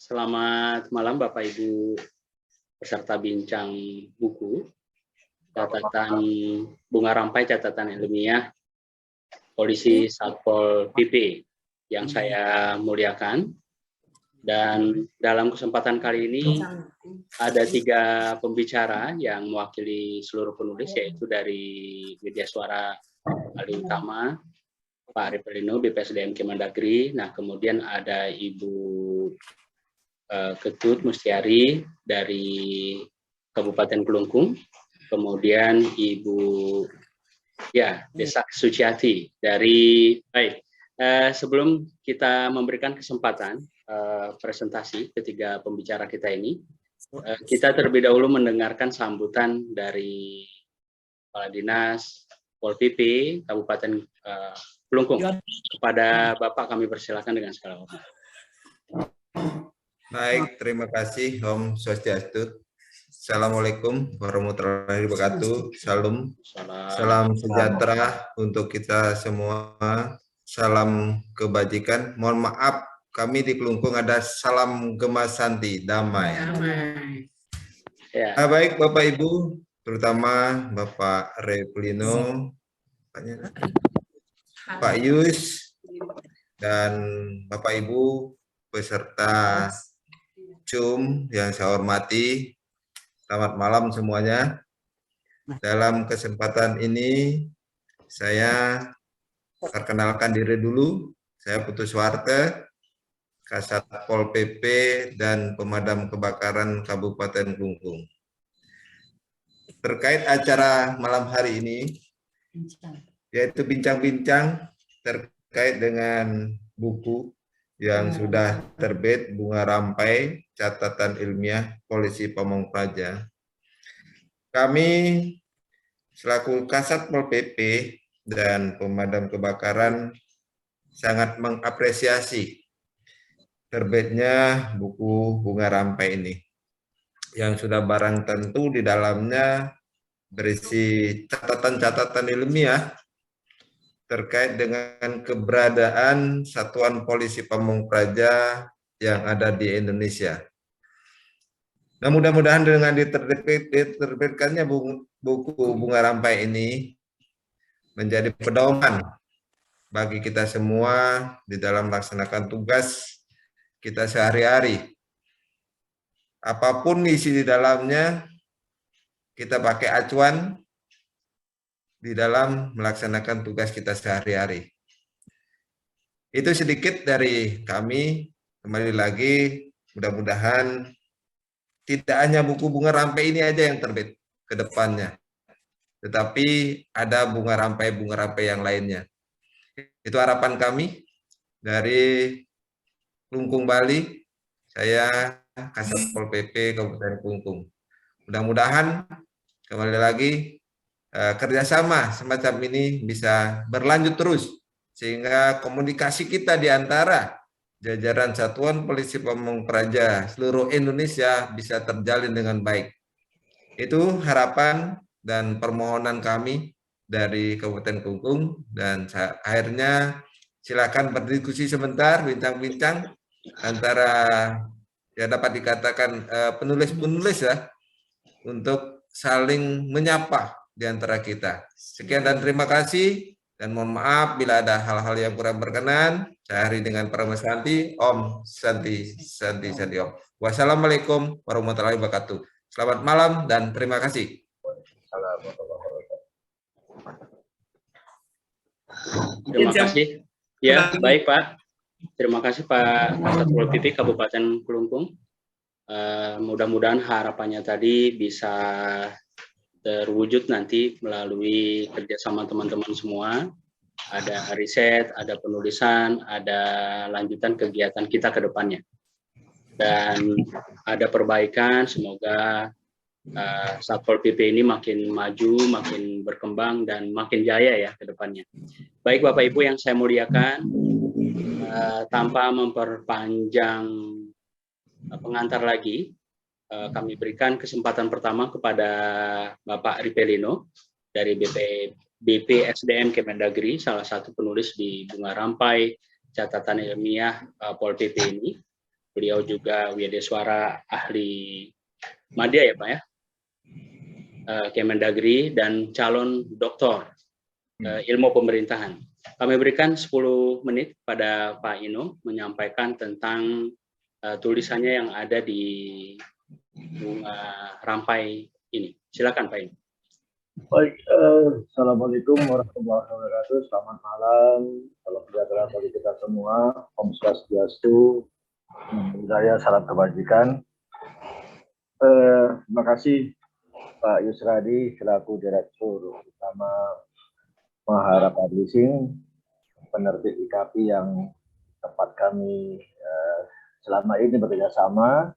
Selamat malam Bapak Ibu peserta bincang buku, catatan bunga rampai catatan ilmiah Polisi Satpol PP yang saya muliakan. Dan dalam kesempatan kali ini ada 3 pembicara yang mewakili seluruh penulis, yaitu dari Media Suara paling utama, Pak Ripelino, BPSDM Kemendagri. Nah, kemudian ada Ibu Ketut Mustiari dari Kabupaten Kelungkung, kemudian Ibu Desa Suciati dari sebelum kita memberikan kesempatan presentasi ketiga pembicara kita ini, kita terlebih dahulu mendengarkan sambutan dari Kepala Dinas Pol PP Kabupaten Kelungkung. Kepada Bapak kami persilakan dengan segala hormat. Baik, terima kasih Om Swastiastu. Assalamualaikum warahmatullahi wabarakatuh. Salam sejahtera untuk kita semua. Salam kebajikan. Mohon maaf, kami di Kelungkung ada salam Gema Santi, damai. Ya. Baik Bapak Ibu, terutama Bapak Ripelino, Pak Yus, dan Bapak Ibu peserta CUM yang saya hormati, selamat malam semuanya. Dalam kesempatan ini saya perkenalkan diri dulu. Saya Putu Suwarte, Kasat Pol PP dan Pemadam Kebakaran Kabupaten Kelungkung. Terkait acara malam hari ini, yaitu bincang-bincang terkait dengan buku yang sudah terbit, Bunga Rampai Catatan Ilmiah Polisi Pamong Praja. Kami selaku Kasat Pol PP dan Pemadam Kebakaran sangat mengapresiasi terbitnya buku Bunga Rampai ini, yang sudah barang tentu di dalamnya berisi catatan-catatan ilmiah terkait dengan keberadaan Satuan Polisi Pamong Praja yang ada di Indonesia. Nah, mudah-mudahan dengan diterbitkannya buku Bunga Rampai ini menjadi pedoman bagi kita semua di dalam melaksanakan tugas kita sehari-hari. Apapun isi di dalamnya, kita pakai acuan di dalam melaksanakan tugas kita sehari-hari. Itu sedikit dari kami. Kembali lagi, mudah-mudahan tidak hanya buku Bunga Rampai ini aja yang terbit ke depannya, tetapi ada bunga rampai yang lainnya. Itu harapan kami dari Kelungkung, Bali. Saya Kasat Pol PP Kabupaten Kelungkung. Mudah-mudahan kembali lagi kerjasama semacam ini bisa berlanjut terus, sehingga komunikasi kita di antara jajaran Satuan Polisi Pamong Praja seluruh Indonesia bisa terjalin dengan baik. Itu harapan dan permohonan kami dari Kabupaten Kelungkung, dan akhirnya silakan berdiskusi sebentar, bincang-bincang antara ya dapat dikatakan penulis-penulis ya, untuk saling menyapa di antara kita. Sekian dan terima kasih, dan mohon maaf bila ada hal-hal yang kurang berkenan. Saya hari dengan Parama Santi, Om Santi Om. Wassalamualaikum warahmatullahi wabarakatuh. Selamat malam dan terima kasih. Terima kasih. Ya, baik Pak. Terima kasih Pak Kasat Pol PP Kabupaten Kelungkung. Mudah-mudahan harapannya tadi bisa terwujud nanti melalui kerjasama teman-teman semua. Ada riset, ada penulisan, ada lanjutan kegiatan kita ke depannya. Dan ada perbaikan, semoga Satpol PP ini makin maju, makin berkembang, dan makin jaya ya ke depannya. Baik Bapak Ibu yang saya muliakan, tanpa memperpanjang pengantar lagi, kami berikan kesempatan pertama kepada Bapak Ripelino dari BPSDM Kemendagri, salah satu penulis di Bunga Rampai Catatan Ilmiah Pol PP ini. beliau juga Widyaswara ahli Madya ya Pak ya, Kemendagri, dan calon doktor ilmu pemerintahan. Kami berikan 10 menit pada Pak Ino menyampaikan tentang tulisannya yang ada di rampai ini. Silakan Pak Ino. Baik, Assalamualaikum warahmatullahi wabarakatuh. Selamat malam, salam sejahtera bagi kita semua. Om Swastiastu, Budaya, salam kebajikan. Terima kasih Pak Yusradi selaku Direktur Utama Mahara Publishing, penerbit IKAPI yang tempat kami selama ini bekerjasama.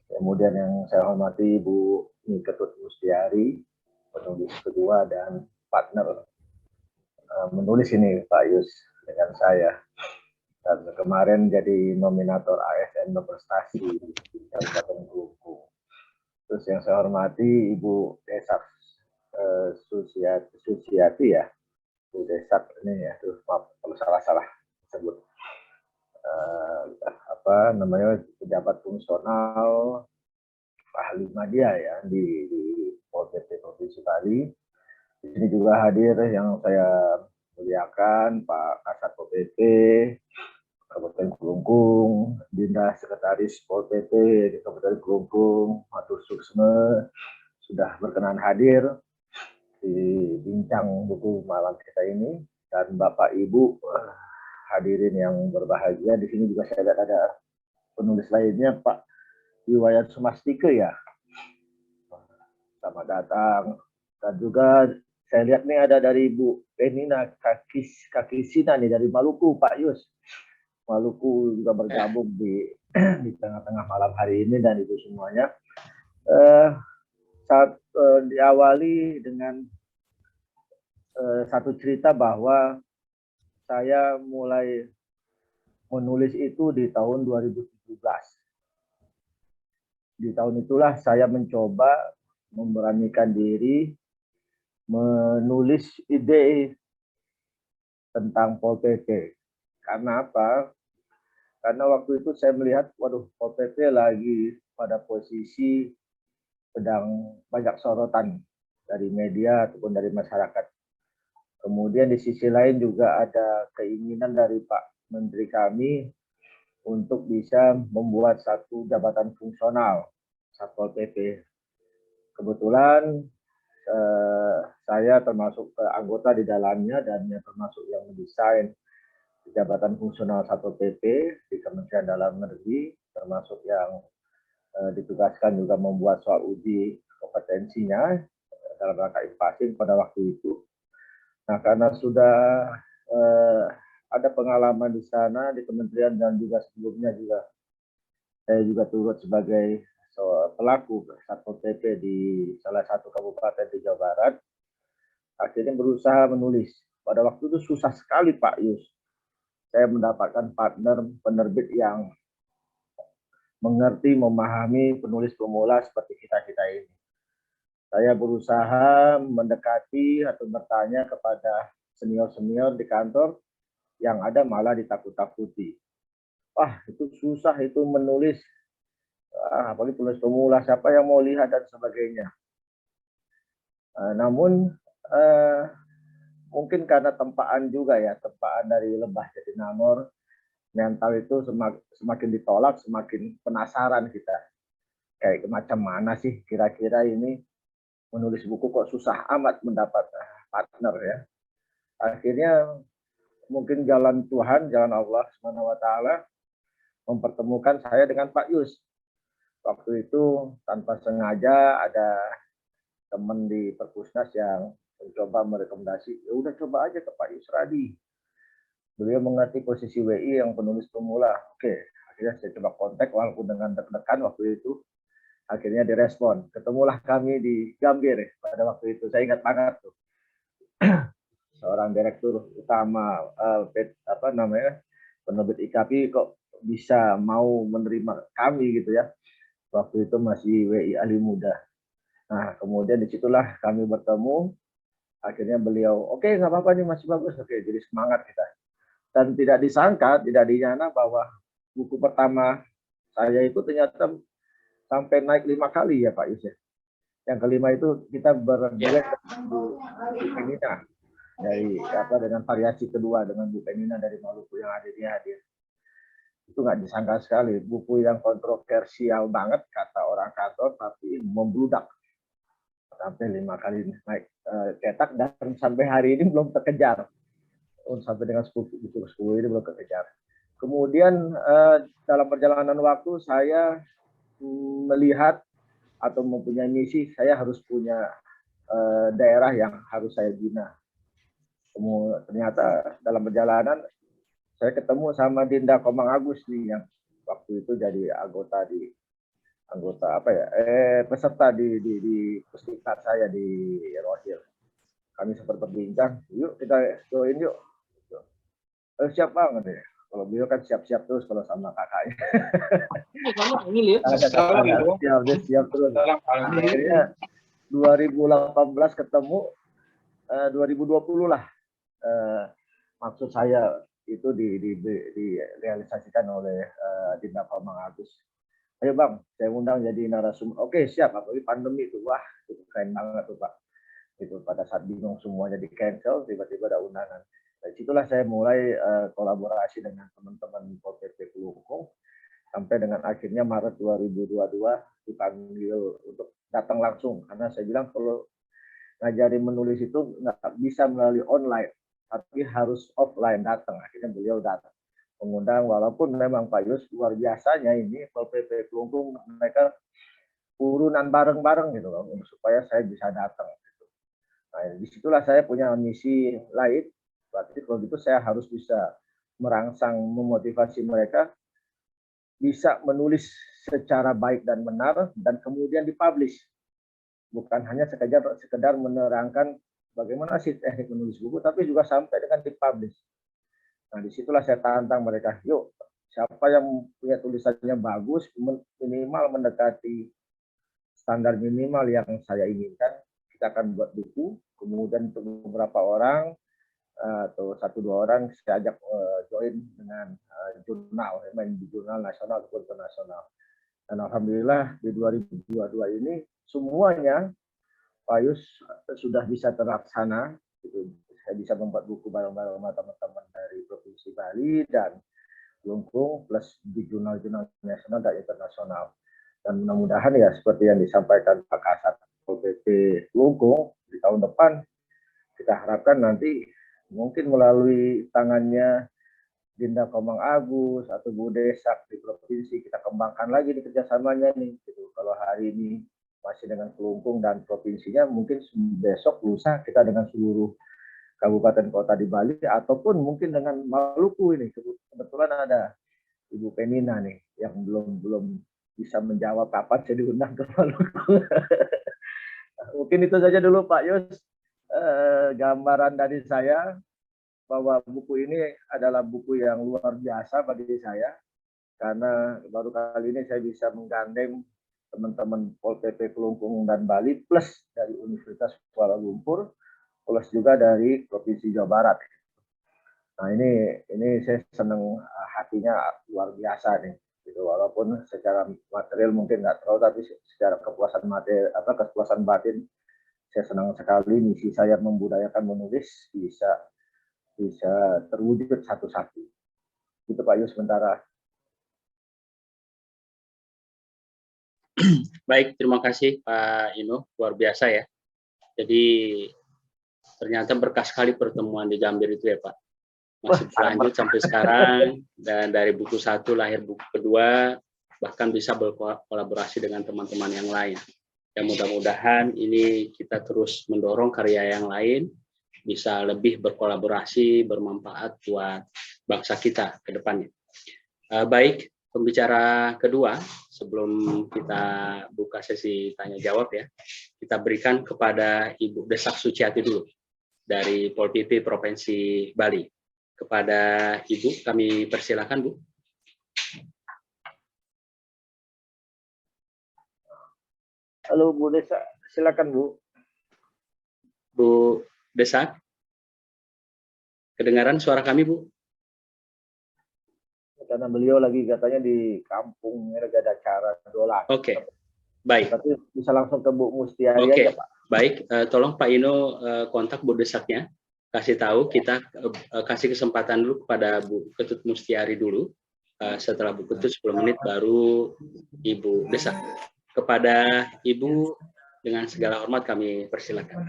Kemudian yang saya hormati Ibu Ketut Mustiari, penulis kedua dan partner menulis ini Pak Yus dengan saya. Dan kemarin jadi nominator ASN berprestasi di Kabupaten Kelungkung. Terus yang saya hormati Ibu Desak Susiati ya, Bu Desak ini ya, maaf kalau salah sebut pejabat fungsional ahli Madya ya di Pol PP Provinsi Bali. Di sini juga hadir yang saya muliakan Pak Kasat Pol PP Kabupaten Kelungkung, Dinda Sekretaris Pol PP di Kabupaten Kelungkung, Matur Suksme sudah berkenan hadir di bincang buku malam kita ini, dan Bapak Ibu hadirin yang berbahagia. Di sini juga saya lihat ada penulis lainnya, Pak Iwayan Sumastike ya. Selamat datang. Dan juga saya lihat nih ada dari Bu Penina Kakisina nih dari Maluku, Pak Yus. Maluku juga bergabung di tengah-tengah malam hari ini, dan itu semuanya. Diawali dengan satu cerita bahwa saya mulai menulis itu di tahun 2017. Di tahun itulah saya mencoba memberanikan diri menulis ide tentang Pol PP. Karena apa? Karena waktu itu saya melihat, waduh, Pol PP lagi pada posisi sedang banyak sorotan dari media ataupun dari masyarakat. Kemudian di sisi lain juga ada keinginan dari Pak Menteri kami untuk bisa membuat satu jabatan fungsional Satpol PP. Kebetulan saya termasuk anggota di dalamnya, dan termasuk yang mendesain jabatan fungsional Satpol PP di Kementerian Dalam Negeri, termasuk yang ditugaskan juga membuat soal uji kompetensinya dalam rangka IPASIN pada waktu itu. Nah, karena sudah ada pengalaman di sana di kementerian, dan juga sebelumnya juga saya juga turut sebagai pelaku Satpol PP di salah satu kabupaten di Jawa Barat, akhirnya berusaha menulis. Pada waktu itu susah sekali Pak Yus. Saya mendapatkan partner penerbit yang mengerti, memahami penulis pemula seperti kita-kita ini. Saya berusaha mendekati atau bertanya kepada senior-senior di kantor, yang ada malah ditakut-takuti. Wah, itu susah itu menulis, apalagi tulis pemula, siapa yang mau lihat dan sebagainya. Namun mungkin karena tempaan juga ya, tempaan dari lebah Jatinangor, mental itu semakin ditolak, semakin penasaran kita. Kayak macam mana sih kira-kira ini menulis buku kok susah amat mendapat partner ya. Akhirnya mungkin jalan Tuhan, jalan Allah SWT mempertemukan saya dengan Pak Yus. Waktu itu tanpa sengaja ada teman di Perpusnas yang mencoba merekomendasi, ya udah coba aja ke Pak Yusradi. Beliau mengerti posisi WI yang penulis pemula. Oke, akhirnya saya coba kontak walaupun dengan deg-degan waktu itu. Akhirnya direspon. Ketemulah kami di Gambir pada waktu itu. Saya ingat banget tuh. Seorang direktur utama penerbit IKAPI kok bisa mau menerima kami gitu ya. Waktu itu masih WI ahli muda. Nah, kemudian disitulah kami bertemu. Akhirnya beliau, oke, nggak apa-apa nih, masih bagus. Oke, jadi semangat kita. Dan tidak disangka, tidak dinyana bahwa buku pertama saya itu ternyata sampai naik 5 kali ya Pak Yus ya. Yang kelima itu kita berduet dengan Bu Penina dari dengan variasi kedua dengan Bu Penina dari Maluku yang hadir. Itu nggak disangka sekali, buku yang kontroversial banget kata orang kantor, tapi membludak sampai 5 kali naik cetak dan sampai hari ini belum terkejar. Sampai dengan buku 10 ini belum terkejar. Kemudian dalam perjalanan waktu saya melihat atau mempunyai misi, saya harus punya daerah yang harus saya bina. Kemudian ternyata dalam perjalanan saya ketemu sama Dinda Komang Agus nih yang waktu itu jadi peserta di pustikat saya di Rohil. Kami sempat berbincang, yuk kita join yuk. Siap banget ya. Kalau beliau kan siap-siap terus kalau sama kakaknya. Siap terus. Akhirnya 2018 ketemu, 2020 lah. Maksud saya itu direalisasikan oleh Dinda Komang Agus. Ayo Bang, saya undang jadi narasumber. Oke, siap. Apalagi pandemi itu, wah, itu keren banget tuh Pak. Itu pada saat bingung semuanya di cancel, tiba-tiba ada undangan. Dari situlah saya mulai kolaborasi dengan teman-teman Pol PP Kelungkung sampai dengan akhirnya Maret 2022 dipanggil untuk datang langsung. Karena saya bilang kalau ngajarin menulis itu nggak bisa melalui online, tapi harus offline datang. Akhirnya beliau datang mengundang, walaupun memang Pak Yus luar biasanya ini Pol PP Kelungkung mereka urunan bareng-bareng gitu loh supaya saya bisa datang. Gitu. Nah, disitulah saya punya misi lain. Berarti kalau gitu saya harus bisa merangsang, memotivasi mereka bisa menulis secara baik dan benar dan kemudian dipublish. Bukan hanya sekedar menerangkan bagaimana sih teknik menulis buku, tapi juga sampai dengan dipublish. Nah, disitulah saya tantang mereka, yuk siapa yang punya tulisannya bagus, minimal mendekati standar minimal yang saya inginkan, kita akan buat buku. Kemudian untuk beberapa orang atau 1-2 orang saya ajak join dengan jurnal, main di jurnal nasional ataupun internasional. Dan alhamdulillah di 2022 ini semuanya Pak Yus sudah bisa terlaksana. Gitu. Saya bisa membuat buku bareng-bareng sama teman-teman dari Provinsi Bali dan Kelungkung plus di jurnal-jurnal nasional dan internasional. Dan mudah-mudahan ya seperti yang disampaikan Pak Kasat Pol PP Kelungkung di tahun depan, kita harapkan nanti mungkin melalui tangannya Dinda Komang Agus atau Bu Desak di provinsi, kita kembangkan lagi di kerjasamanya nih. Gitu. Kalau hari ini masih dengan Kelungkung dan provinsinya, mungkin besok lusa kita dengan seluruh kabupaten kota di Bali ataupun mungkin dengan Maluku ini. Kebetulan ada Ibu Penina nih yang belum bisa menjawab kapan saya diundang ke Maluku. Mungkin itu saja dulu Pak Yus. Gambaran dari saya bahwa buku ini adalah buku yang luar biasa bagi saya karena baru kali ini saya bisa menggandeng teman-teman Pol PP Kelungkung dan Bali plus dari Universitas Kuala Lumpur plus juga dari Provinsi Jawa Barat. Nah ini saya senang, hatinya luar biasa nih. Gitu. Walaupun secara material mungkin nggak terlalu, tapi secara kepuasan materi kepuasan batin saya senang sekali misi saya membudayakan menulis bisa terwujud satu-satu. Itu Pak Yus sementara. Baik, terima kasih Pak Ino, luar biasa ya. Jadi ternyata berkah sekali pertemuan di Gambir itu ya Pak. Masih berlanjut sampai sekarang dan dari buku 1 lahir buku kedua, bahkan bisa berkolaborasi dengan teman-teman yang lain. Dan mudah-mudahan ini kita terus mendorong karya yang lain bisa lebih berkolaborasi, bermanfaat buat bangsa kita ke depannya. Baik, pembicara kedua, sebelum kita buka sesi tanya jawab ya, kita berikan kepada Ibu Desak Suciati dulu dari Pol PP Provinsi Bali. Kepada Ibu, kami persilakan Bu. Halo Bu Desak, silakan Bu. Bu Desak, kedengaran suara kami Bu? karena beliau lagi katanya di kampung lagi ada acara dolar. Oke, baik. Tapi bisa langsung ke Bu Mustiari Oke, aja, Pak. Baik. Tolong Pak Ino kontak Bu Desaknya, kasih tahu, kita kasih kesempatan dulu kepada Bu Ketut Mustiari dulu. Setelah Bu Ketut 10 menit baru Ibu Desak. Kepada Ibu dengan segala hormat kami persilakan.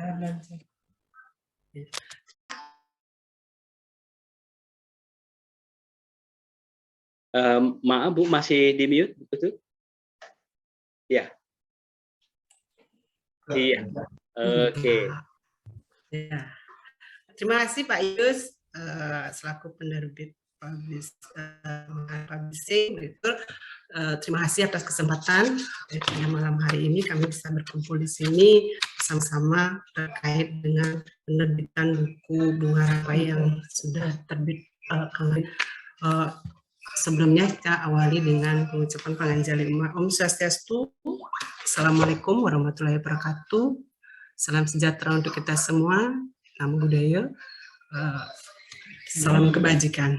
Maaf Bu, masih di mute, betul? Ya. Iya. Oke. Ya. Terima kasih Pak Yus selaku penerbit publishing. Terima kasih atas kesempatan pada malam hari ini kami bisa berkumpul di sini bersama-sama terkait dengan penerbitan buku Bunga Rampai yang sudah terbit kemarin. Sebelumnya kita awali dengan pengucapan panganjali umat. Om Swastiastu. Assalamualaikum warahmatullahi wabarakatuh. Salam sejahtera untuk kita semua. Namo Buddhaya. Salam kebajikan.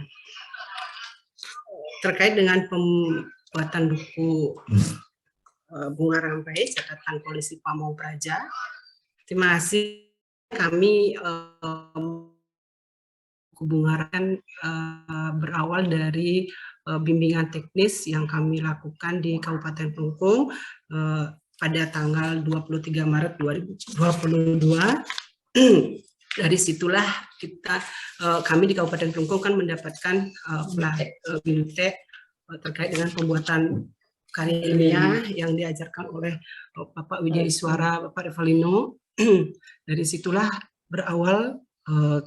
Terkait dengan pembuatan buku Bunga Rampai, catatan polisi Pamong Praja. Terima kasih kami buku Bunga Rampai berawal dari bimbingan teknis yang kami lakukan di Kabupaten Kelungkung pada tanggal 23 Maret 2022. Dari situlah kami di Kabupaten Kelungkung kan mendapatkan bibliotek terkait dengan pembuatan karya ilmiah yang diajarkan oleh Bapak Widya Iswara, Bapak Revalino. Dari situlah berawal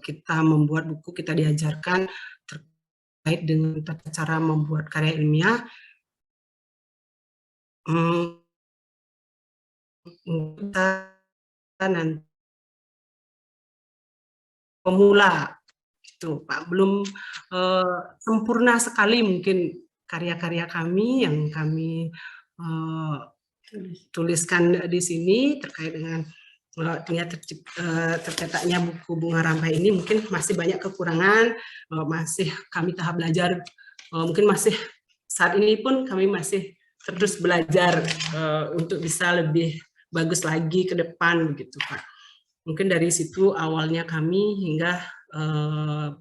kita membuat buku, kita diajarkan terkait dengan tata cara membuat karya ilmiah. Nanti pemula itu Pak, belum sempurna sekali mungkin karya-karya kami yang kami tuliskan di sini terkait dengan tercetaknya buku Bunga Rampai ini. Mungkin masih banyak kekurangan, masih kami tahap belajar, mungkin masih saat ini pun kami masih terus belajar untuk bisa lebih bagus lagi ke depan begitu Pak. Mungkin dari situ awalnya kami hingga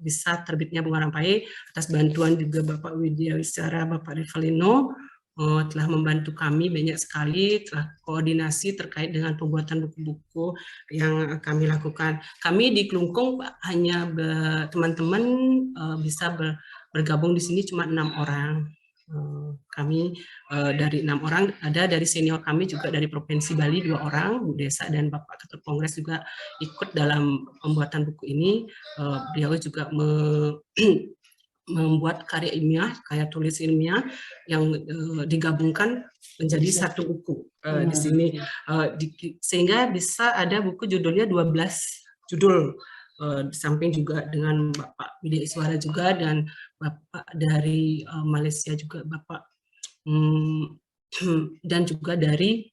bisa terbitnya Bunga Rampai atas bantuan juga Bapak Widya Iswara, Bapak Revalino telah membantu kami banyak sekali, telah koordinasi terkait dengan pembuatan buku-buku yang kami lakukan. Kami di Kelungkung hanya teman-teman bisa bergabung di sini cuma 6 orang. Kami dari 6 orang, ada dari senior kami juga dari Provinsi Bali 2 orang, Bu Desa dan Bapak Ketua Kongres juga ikut dalam pembuatan buku ini. Beliau juga membuat karya ilmiah, karya tulis ilmiah yang digabungkan menjadi satu buku di sini, sehingga bisa ada buku judulnya 12 judul. Di samping juga dengan Bapak Widya Iswara juga dan Bapak dari Malaysia juga Bapak dan juga dari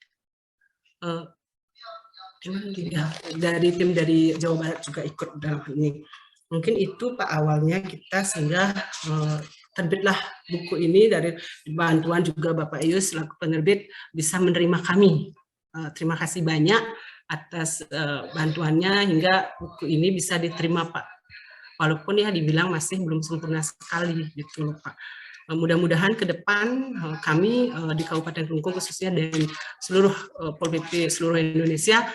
tim dari Jawa Barat juga ikut dalam ini. Mungkin itu Pak awalnya kita sehingga terbitlah buku ini dari bantuan juga Bapak Yus selaku penerbit bisa menerima kami. Terima kasih banyak atas bantuannya hingga buku ini bisa diterima Pak. Walaupun ya dibilang masih belum sempurna sekali gitu Pak. Mudah-mudahan ke depan kami di Kabupaten Kelungkung khususnya dan seluruh Pol PP seluruh Indonesia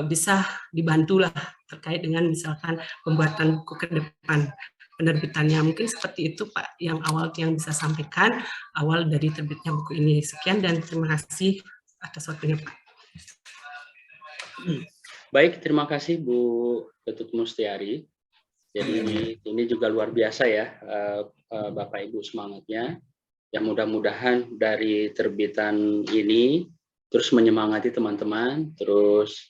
bisa dibantulah terkait dengan misalkan pembuatan buku ke depan penerbitannya. Mungkin seperti itu Pak yang awal yang bisa sampaikan awal dari terbitnya buku ini. Sekian dan terima kasih atas waktunya Pak. Baik, terima kasih Bu Ketut Mustiari. Jadi ini juga luar biasa ya Bapak Ibu semangatnya. Ya mudah-mudahan dari terbitan ini terus menyemangati teman-teman, terus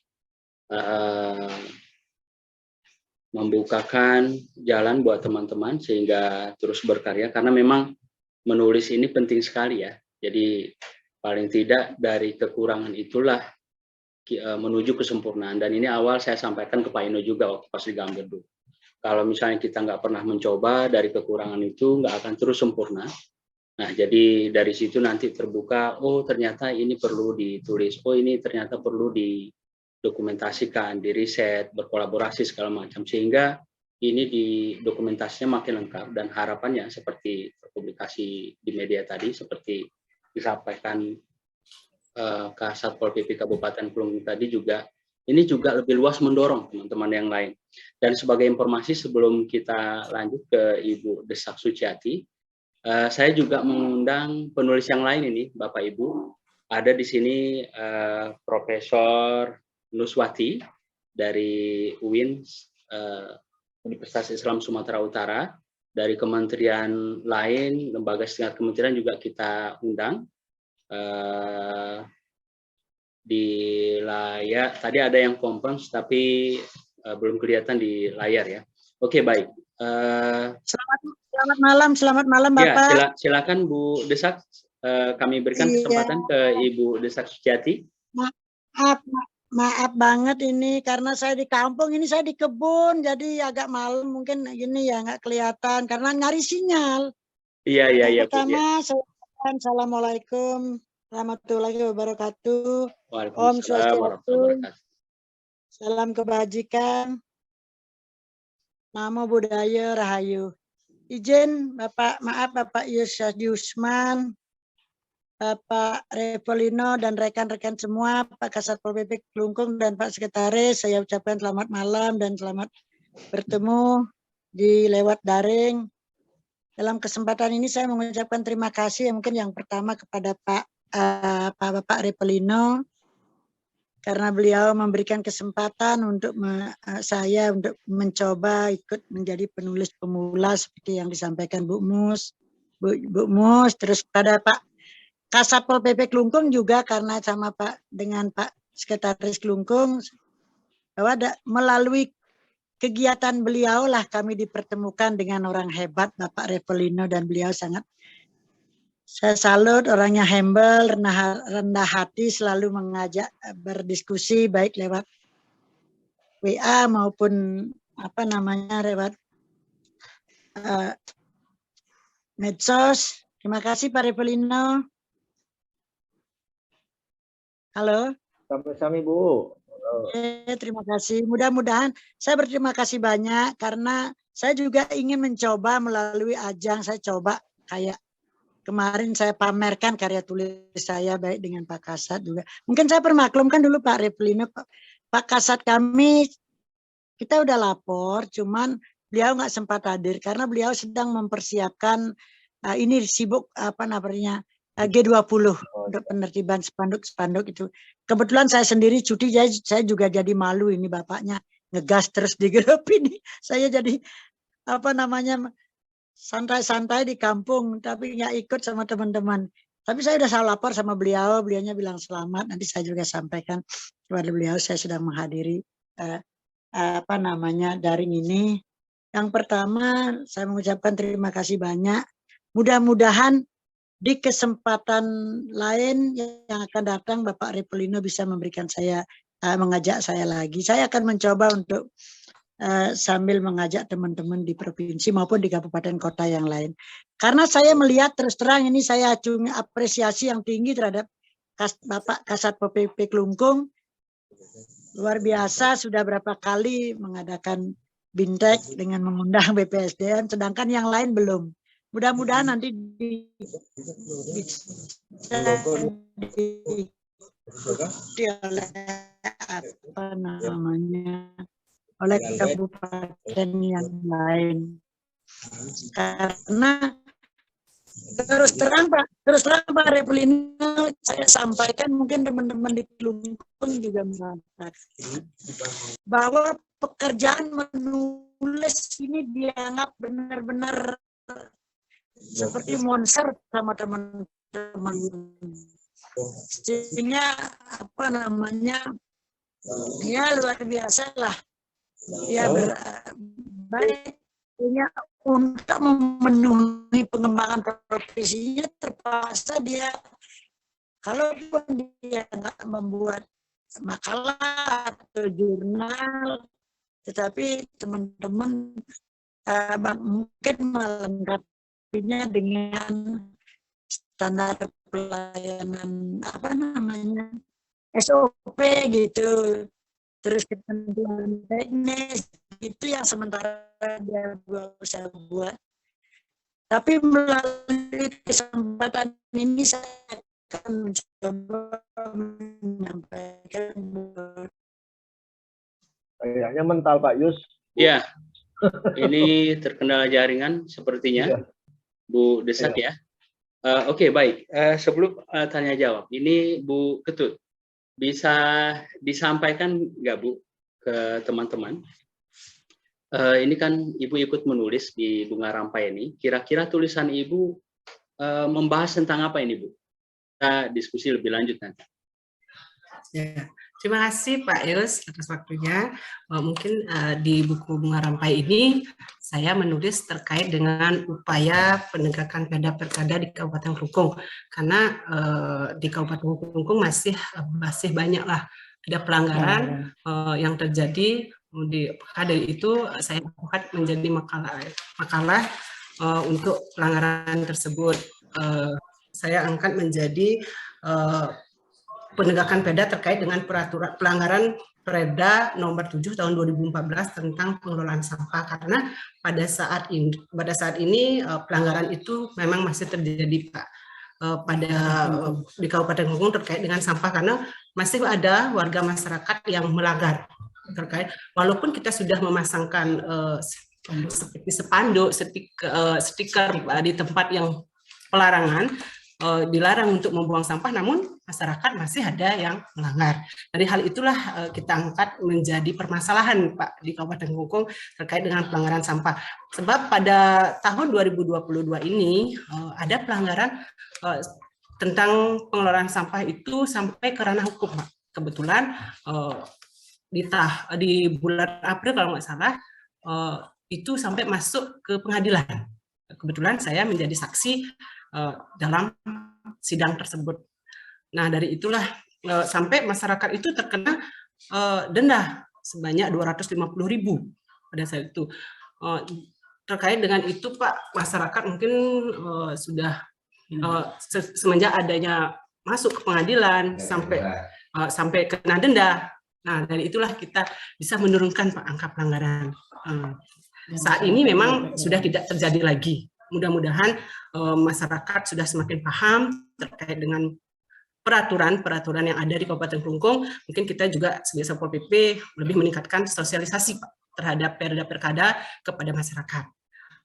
membukakan jalan buat teman-teman sehingga terus berkarya karena memang menulis ini penting sekali ya. Jadi paling tidak dari kekurangan itulah menuju kesempurnaan, dan ini awal saya sampaikan ke Pak Ino juga waktu pas di Gambir dulu. Kalau misalnya kita nggak pernah mencoba, dari kekurangan itu nggak akan terus sempurna. Nah, jadi dari situ nanti terbuka, oh ternyata ini perlu ditulis, oh ini ternyata perlu didokumentasikan, diriset, berkolaborasi segala macam, sehingga ini di dokumentasinya makin lengkap, dan harapannya seperti publikasi di media tadi, seperti disampaikan Kasatpol PP Kabupaten Kelungkung tadi juga, ini juga lebih luas mendorong teman-teman yang lain. Dan sebagai informasi sebelum kita lanjut ke Ibu Desak Suciati, saya juga mengundang penulis yang lain ini, Bapak Ibu. Ada di sini Profesor Nuswati dari UIN, Universitas Islam Sumatera Utara. Dari kementerian lain, lembaga setingkat kementerian juga kita undang. Di layar tadi ada yang conference tapi belum kelihatan di layar ya. Oke, baik. Selamat malam Bapak. Ya, silakan Bu Desak, kami berikan kesempatan ke Ibu Desak Suciati. Maaf banget ini karena saya di kampung, ini saya di kebun, jadi agak malam mungkin gini ya, nggak kelihatan karena nyari sinyal. Iya. Pertama, Assalamualaikum warahmatullahi wabarakatuh. Om Swastiastu. Salam kebajikan. Namo Buddhaya Rahayu. Izin Bapak Yusman, Bapak Repolino dan rekan-rekan semua, Pak Kasatpol PP Kelungkung dan Pak Sekretaris, saya ucapkan selamat malam dan selamat bertemu di lewat daring. Dalam kesempatan ini saya mengucapkan terima kasih mungkin yang pertama kepada Bapak Repolino karena beliau memberikan kesempatan untuk saya untuk mencoba ikut menjadi penulis pemula seperti yang disampaikan Bu Mus, terus pada Pak Kasatpol PP Kelungkung juga karena sama dengan Pak Sekretaris Kelungkung bahwa melalui kegiatan beliau lah kami dipertemukan dengan orang hebat Bapak Repolino dan beliau sangat saya salut, orangnya humble, rendah hati, selalu mengajak berdiskusi baik lewat WA maupun lewat medsos. Terima kasih Pak Repolino. Halo. Sama-sama Bu. Terima kasih. Mudah-mudahan saya berterima kasih banyak karena saya juga ingin mencoba melalui ajang, saya coba kayak kemarin saya pamerkan karya tulis saya baik dengan Pak Kasat juga. Mungkin saya permaklumkan dulu Pak Repolino, Pak Kasat kami, kita udah lapor, cuman beliau nggak sempat hadir karena beliau sedang mempersiapkan ini sibuk G20 untuk penertiban spanduk itu. Kebetulan saya sendiri cuti, saya juga jadi malu ini bapaknya ngegas terus di grup ini. Saya jadi santai-santai di kampung, tapi nggak ikut sama teman-teman. Tapi saya sudah lapor sama beliau, beliaunya bilang selamat. Nanti saya juga sampaikan kepada beliau, saya sedang menghadiri daring ini. Yang pertama, saya mengucapkan terima kasih banyak. Mudah-mudahan di kesempatan lain yang akan datang, Bapak Repolino bisa memberikan saya, mengajak saya lagi. Saya akan mencoba untuk sambil mengajak teman-teman di provinsi maupun di kabupaten kota yang lain. Karena saya melihat terus terang ini saya apresiasi yang tinggi terhadap Bapak Kasatpol PP Kelungkung. Luar biasa, sudah berapa kali mengadakan bintek dengan mengundang BPSDM, sedangkan yang lain belum. Mudah-mudahan nanti oleh kabupaten yang lain. Karena terus terang Pak Repolino, saya sampaikan mungkin teman-teman di Kelungkung juga merasakan bahwa pekerjaan menulis ini dianggap benar-benar seperti monster sama teman-teman. Sehingga ya luar biasa lah. Ya baik untuk memenuhi pengembangan profesinya terpaksa dia kalaupun dia nggak membuat makalah atau jurnal, tetapi teman-teman mungkin melengkapinya dengan standar pelayanan apa namanya SOP gitu, terus ketentuan teknis itu yang sementara dia bisa buat. Tapi melalui kesempatan ini saya akan mencoba menyampaikan. Kayaknya mental Pak Yus. Ya, ini terkendala jaringan sepertinya, Bu Desat ya. Oke, baik. Sebelum tanya jawab, ini Bu Ketut, bisa disampaikan nggak Bu ke teman-teman? Ini kan Ibu ikut menulis di Bunga Rampai ini. Kira-kira tulisan Ibu membahas tentang apa ini, Bu? Kita diskusi lebih lanjut nanti. Ya, terima kasih Pak Yus atas waktunya. Mungkin di buku Bunga Rampai ini saya menulis terkait dengan upaya penegakan perda-perda di Kabupaten Kelungkung, karena di Kabupaten Kelungkung masih banyak lah ada pelanggaran yang terjadi. Dari itu saya angkat menjadi makalah untuk pelanggaran tersebut. Saya angkat menjadi penegakan perda terkait dengan peraturan pelanggaran Perda nomor 7 tahun 2014 tentang pengelolaan sampah, karena pada saat ini pelanggaran itu memang masih terjadi Pak di Kabupaten Kelungkung terkait dengan sampah, karena masih ada warga masyarakat yang melanggar terkait, walaupun kita sudah memasangkan seperti spanduk, stiker di tempat yang pelarangan, dilarang untuk membuang sampah, namun masyarakat masih ada yang melanggar. Dari hal itulah kita angkat menjadi permasalahan Pak di Kabupaten Kelungkung terkait dengan pelanggaran sampah. Sebab pada tahun 2022 ini ada pelanggaran tentang pengelolaan sampah itu sampai ke ranah hukum Pak. Kebetulan di bulan April kalau nggak salah itu sampai masuk ke pengadilan. Kebetulan saya menjadi saksi dalam sidang tersebut. Nah, dari itulah sampai masyarakat itu terkena denda sebanyak 250.000 pada saat itu. Terkait dengan itu Pak, masyarakat mungkin sudah semenjak adanya masuk ke pengadilan sampai kena denda. Nah, dari itulah kita bisa menurunkan Pak angka pelanggaran. Saat ini memang sudah tidak terjadi lagi. Mudah-mudahan masyarakat sudah semakin paham terkait dengan peraturan yang ada di Kabupaten Kelungkung. Mungkin kita juga sebagai Satpol PP lebih meningkatkan sosialisasi Pak terhadap perda-perda kepada masyarakat.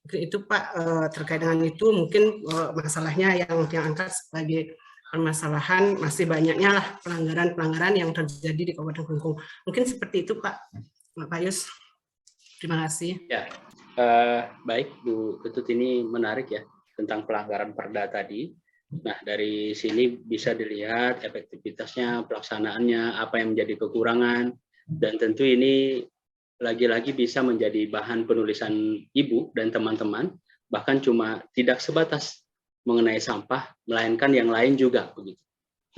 Mungkin itu Pak terkait dengan itu, mungkin masalahnya yang angkat sebagai permasalahan masih banyaknya lah pelanggaran yang terjadi di Kabupaten Kelungkung. Mungkin seperti itu Pak Yus. Terima kasih. Ya, baik Bu Ketut, ini menarik ya tentang pelanggaran perda tadi. Nah, dari sini bisa dilihat efektivitasnya, pelaksanaannya, apa yang menjadi kekurangan, dan tentu ini lagi-lagi bisa menjadi bahan penulisan Ibu dan teman-teman, bahkan cuma tidak sebatas mengenai sampah, melainkan yang lain juga begitu.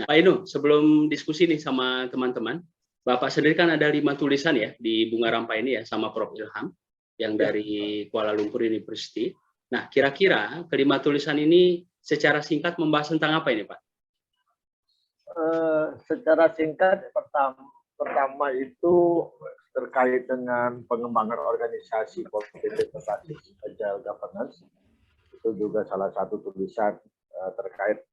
Nah, Pak Inu, sebelum diskusi nih sama teman-teman, Bapak sendiri kan ada 5 tulisan ya di Bunga Rampai ini ya sama Prof. Ilham yang dari Kuala Lumpur University. Nah, kira-kira kelima tulisan ini secara singkat membahas tentang apa ini, Pak? Secara singkat, pertama itu terkait dengan pengembangan organisasi PP berbasis Agile Governance. Itu juga salah satu tulisan terkait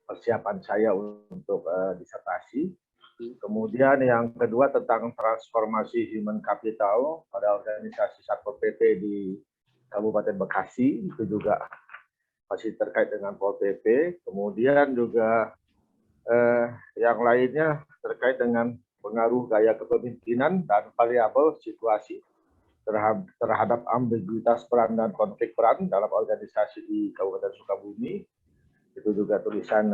persiapan saya untuk disertasi. Kemudian yang kedua tentang transformasi human capital pada organisasi Satpol PP di Kabupaten Bekasi, itu juga masih terkait dengan Pol PP. Kemudian juga yang lainnya terkait dengan pengaruh gaya kepemimpinan dan variabel situasi terhadap ambiguitas peran dan konflik peran dalam organisasi di Kabupaten Sukabumi. Itu juga tulisan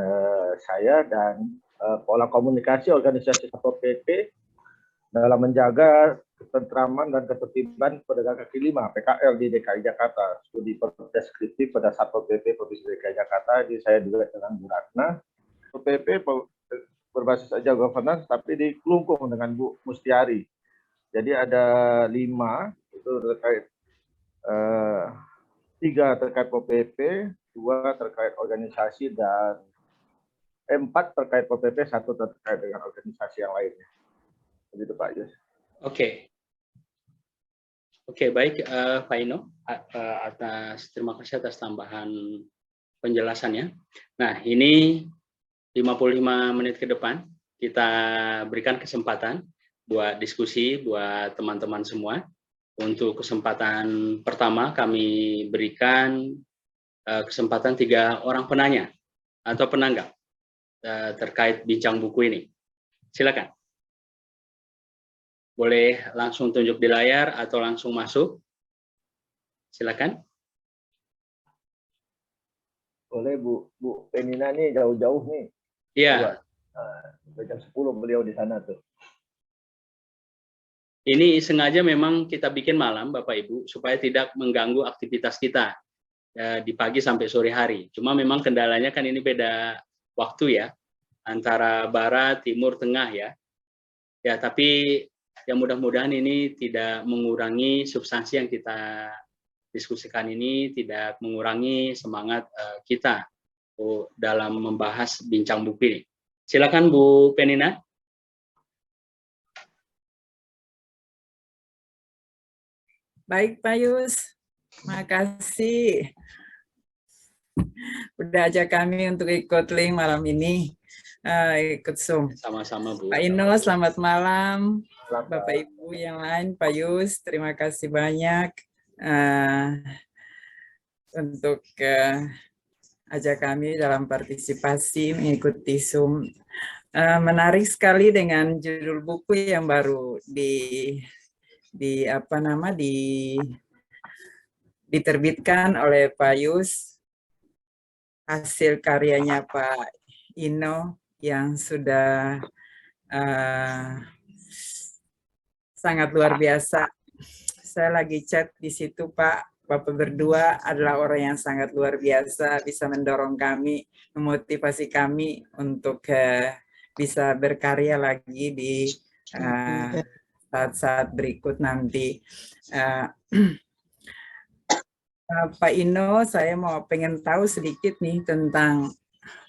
saya. Dan pola komunikasi organisasi Satpol PP dalam menjaga ketentraman dan ketertiban pedagang kaki lima PKL di DKI Jakarta. Studi deskriptif pada Satpol PP Provinsi DKI Jakarta, jadi saya juga dengan Bu Ratna. Satpol PP berbasis Agile Governance, tapi di Kelungkung dengan Bu Mustiari. Jadi ada 5, itu terkait 3 terkait Pol PP, 2 terkait organisasi, dan 4 terkait POPP, 1 terkait dengan organisasi yang lainnya. Begitu Pak Yus. Oke. Oke, baik Pak Ino, terima kasih atas tambahan penjelasannya. Nah, ini 55 menit ke depan kita berikan kesempatan buat diskusi buat teman-teman semua. Untuk kesempatan pertama kami berikan kesempatan 3 orang penanya atau penanggap terkait bincang buku ini. Silakan. Boleh langsung tunjuk di layar atau langsung masuk. Silakan. Boleh Bu Penina nih, jauh-jauh nih. Iya. Jam 10 beliau di sana tuh. Ini sengaja memang kita bikin malam, Bapak Ibu, supaya tidak mengganggu aktivitas kita di pagi sampai sore hari. Cuma memang kendalanya kan ini beda waktu ya, antara barat, timur, tengah ya. Ya, tapi ya mudah-mudahan ini tidak mengurangi substansi yang kita diskusikan ini, tidak mengurangi semangat kita dalam membahas bincang buku ini. Silakan Bu Penina. Baik Pak Yus, makasih udah ajak kami untuk ikut link malam ini, ikut Zoom. Sama-sama Bu. Pak Ino, selamat malam. Bapak Ibu yang lain, Pak Yus, terima kasih banyak untuk ajak kami dalam partisipasi mengikuti Zoom. Menarik sekali dengan judul buku yang baru diterbitkan oleh Pak Yus, hasil karyanya Pak Ino yang sudah sangat luar biasa. Saya lagi chat di situ Pak, Bapak berdua adalah orang yang sangat luar biasa, bisa mendorong kami, memotivasi kami untuk bisa berkarya lagi di saat-saat berikut nanti. Pak Ino, saya pengen tahu sedikit nih tentang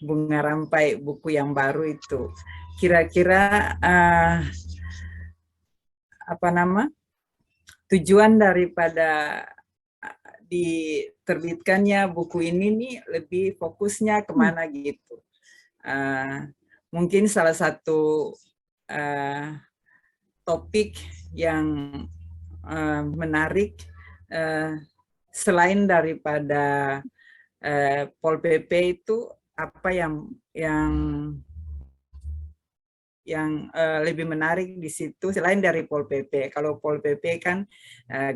Bunga Rampai, buku yang baru itu. Kira-kira tujuan daripada diterbitkannya buku ini nih lebih fokusnya kemana gitu? Mungkin salah satu topik yang menarik selain daripada Pol PP itu apa yang lebih menarik di situ selain dari Pol PP. Kalau Pol PP kan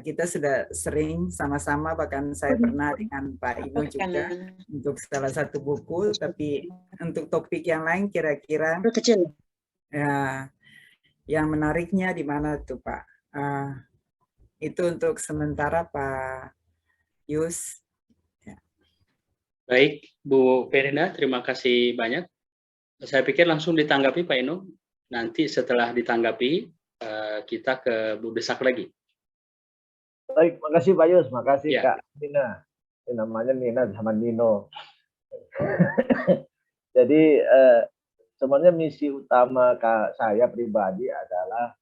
kita sudah sering sama-sama, bahkan saya pernah dengan Pak Ino juga untuk salah satu buku, tapi untuk topik yang lain kira-kira ya, yang menariknya di mana tuh Pak? Itu untuk sementara Pak Yus. Ya. Baik, Bu Perina, terima kasih banyak. Saya pikir langsung ditanggapi Pak Ino. Nanti setelah ditanggapi, kita ke Bu Desak lagi. Baik, makasih Pak Yus, makasih Ya. Kak Nina. Ini namanya Nina sama Nino. Jadi sebenarnya misi utama saya pribadi adalah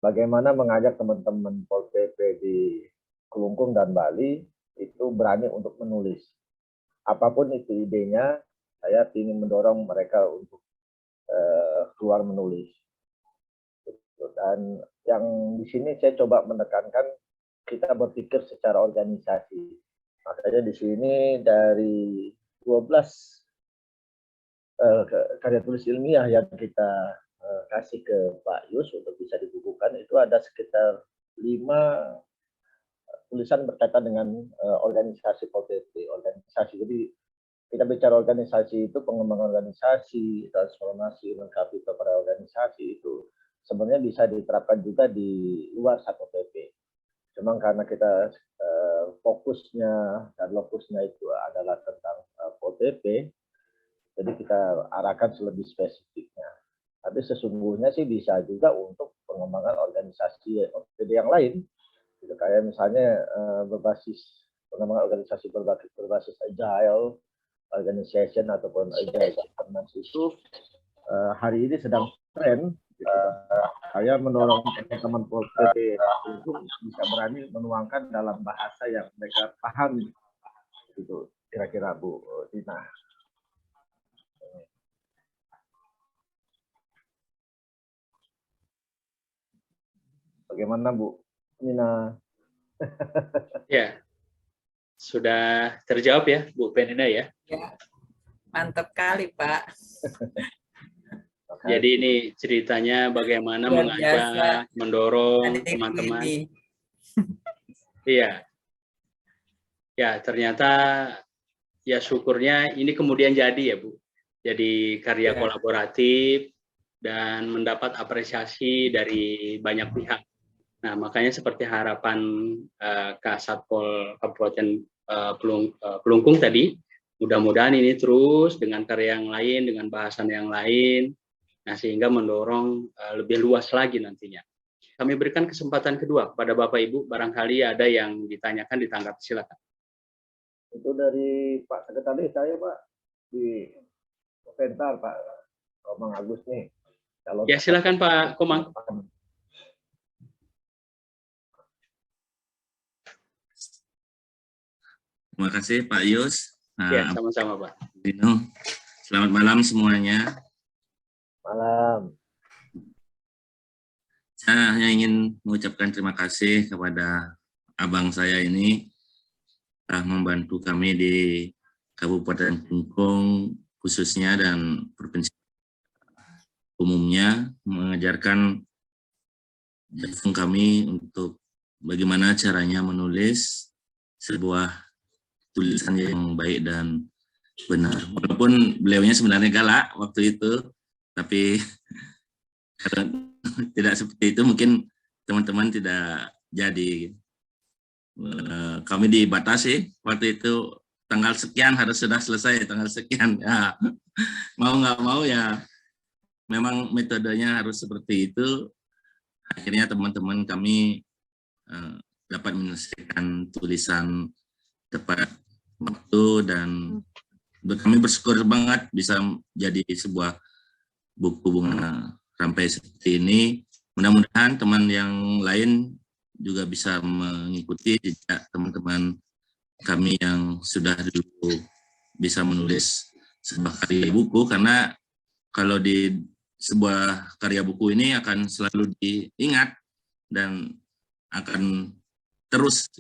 bagaimana mengajak teman-teman Pol PP di Kelungkung dan Bali itu berani untuk menulis. Apapun itu idenya, saya ingin mendorong mereka untuk keluar menulis. Dan yang di sini saya coba menekankan kita berpikir secara organisasi. Makanya di sini dari 12 karya tulis ilmiah yang kita kasih ke Pak Yus untuk bisa dibukukan, itu ada sekitar 5 tulisan berkaitan dengan organisasi Pol PP, organisasi. Jadi kita bicara organisasi itu pengembangan organisasi, transformasi lengkapi kepada organisasi itu sebenarnya bisa diterapkan juga di luar Satpol PP. Cuma karena kita fokusnya dan lokusnya itu adalah tentang Pol PP, jadi kita arahkan lebih spesifiknya. Tapi sesungguhnya sih bisa juga untuk pengembangan organisasi OPD yang lain. Gitu, kayak misalnya berbasis organisasi berbasis agile organization ataupun agile governance itu hari ini sedang tren. Saya mendorong teman-teman PP itu bisa berani menuangkan dalam bahasa yang mereka pahami. Itu kira-kira Bu Tina. Bagaimana Bu Nina? Ya, sudah terjawab ya Bu Penina ya. Ya, mantap kali Pak. Jadi ini ceritanya bagaimana Luar mengajak, biasa. mendorong Ada teman-teman. ini. Iya. Ya, ternyata ya syukurnya ini kemudian jadi ya Bu. Jadi karya Ya. kolaboratif dan mendapat apresiasi dari banyak pihak. Nah, makanya seperti harapan Kasatpol Kabupaten Kelungkung tadi, mudah-mudahan ini terus dengan karya yang lain, dengan bahasan yang lain, nah sehingga mendorong lebih luas lagi nantinya. Kami berikan kesempatan kedua kepada Bapak Ibu, barangkali ada yang ditanyakan, ditanggapi, silakan. Itu dari Pak Sekretaris saya Pak di komentar Pak Komang Agus nih. Kalau Ya silakan Pak Komang. Terima kasih Pak Yus. Ya, sama-sama Pak. Dino. Selamat malam semuanya. Malam. Saya hanya ingin mengucapkan terima kasih kepada abang saya ini telah membantu kami di Kabupaten Kelungkung khususnya dan provinsi umumnya mengajarkan kami untuk bagaimana caranya menulis sebuah tulisan yang baik dan benar. Walaupun beliaunya sebenarnya galak waktu itu, tapi karena tidak seperti itu mungkin teman-teman tidak jadi. Kami dibatasi waktu itu tanggal sekian harus sudah selesai tanggal sekian. Ya, mau nggak mau ya memang metodenya harus seperti itu. Akhirnya teman-teman kami dapat menyelesaikan tulisan tepat waktu dan kami bersyukur banget bisa jadi sebuah buku bunga rampai seperti ini. Mudah-mudahan teman yang lain juga bisa mengikuti jejak teman-teman kami yang sudah dulu bisa menulis sebuah karya buku, karena kalau di sebuah karya buku ini akan selalu diingat dan akan terus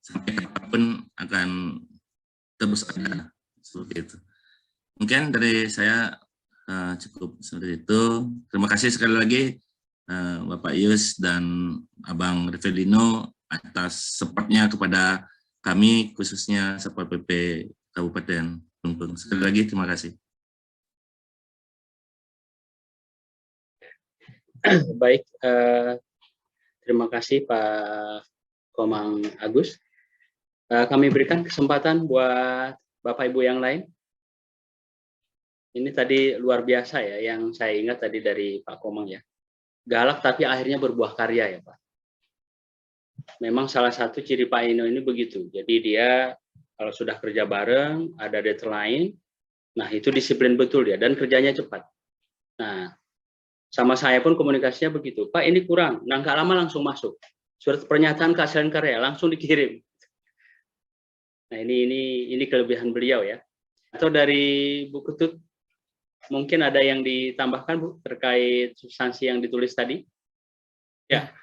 sampai kapanpun akan terus ada seperti itu. Mungkin dari saya cukup seperti itu. Terima kasih sekali lagi Bapak Yus dan Abang Revelino atas supportnya kepada kami khususnya Satpol PP Kabupaten Kelungkung. Sekali lagi terima kasih. Baik, terima kasih Pak Komang Agus. Kami berikan kesempatan buat Bapak Ibu yang lain. Ini tadi luar biasa ya, yang saya ingat tadi dari Pak Komang ya. Galak tapi akhirnya berbuah karya ya Pak. Memang salah satu ciri Pak Ino ini begitu. Jadi dia kalau sudah kerja bareng, ada deadline, nah itu disiplin betul dia dan kerjanya cepat. Nah, sama saya pun komunikasinya begitu. Pak ini kurang, nggak lama langsung masuk. Surat pernyataan keaslian karya langsung dikirim. Nah ini kelebihan beliau ya. Atau dari Bu Ketut mungkin ada yang ditambahkan Bu terkait substansi yang ditulis tadi? Ya.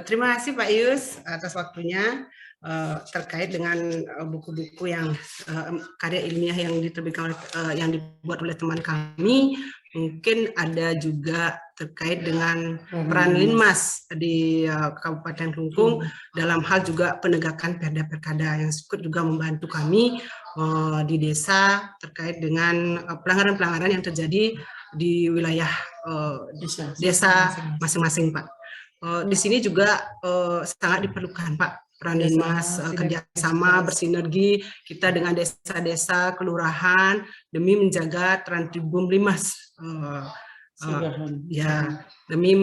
Terima kasih Pak Yus atas waktunya terkait dengan buku-buku yang karya ilmiah yang diterbitkan yang dibuat oleh teman kami. Mungkin ada juga terkait dengan peran Linmas di Kabupaten Kelungkung dalam hal juga penegakan perda-perkada yang ikut juga membantu kami di desa terkait dengan pelanggaran-pelanggaran yang terjadi di wilayah desa masing-masing Pak. Di sini juga sangat diperlukan Pak peran Linmas, kerjasama bersinergi kita dengan desa-desa kelurahan demi menjaga Trantibum Linmas. Ya, demi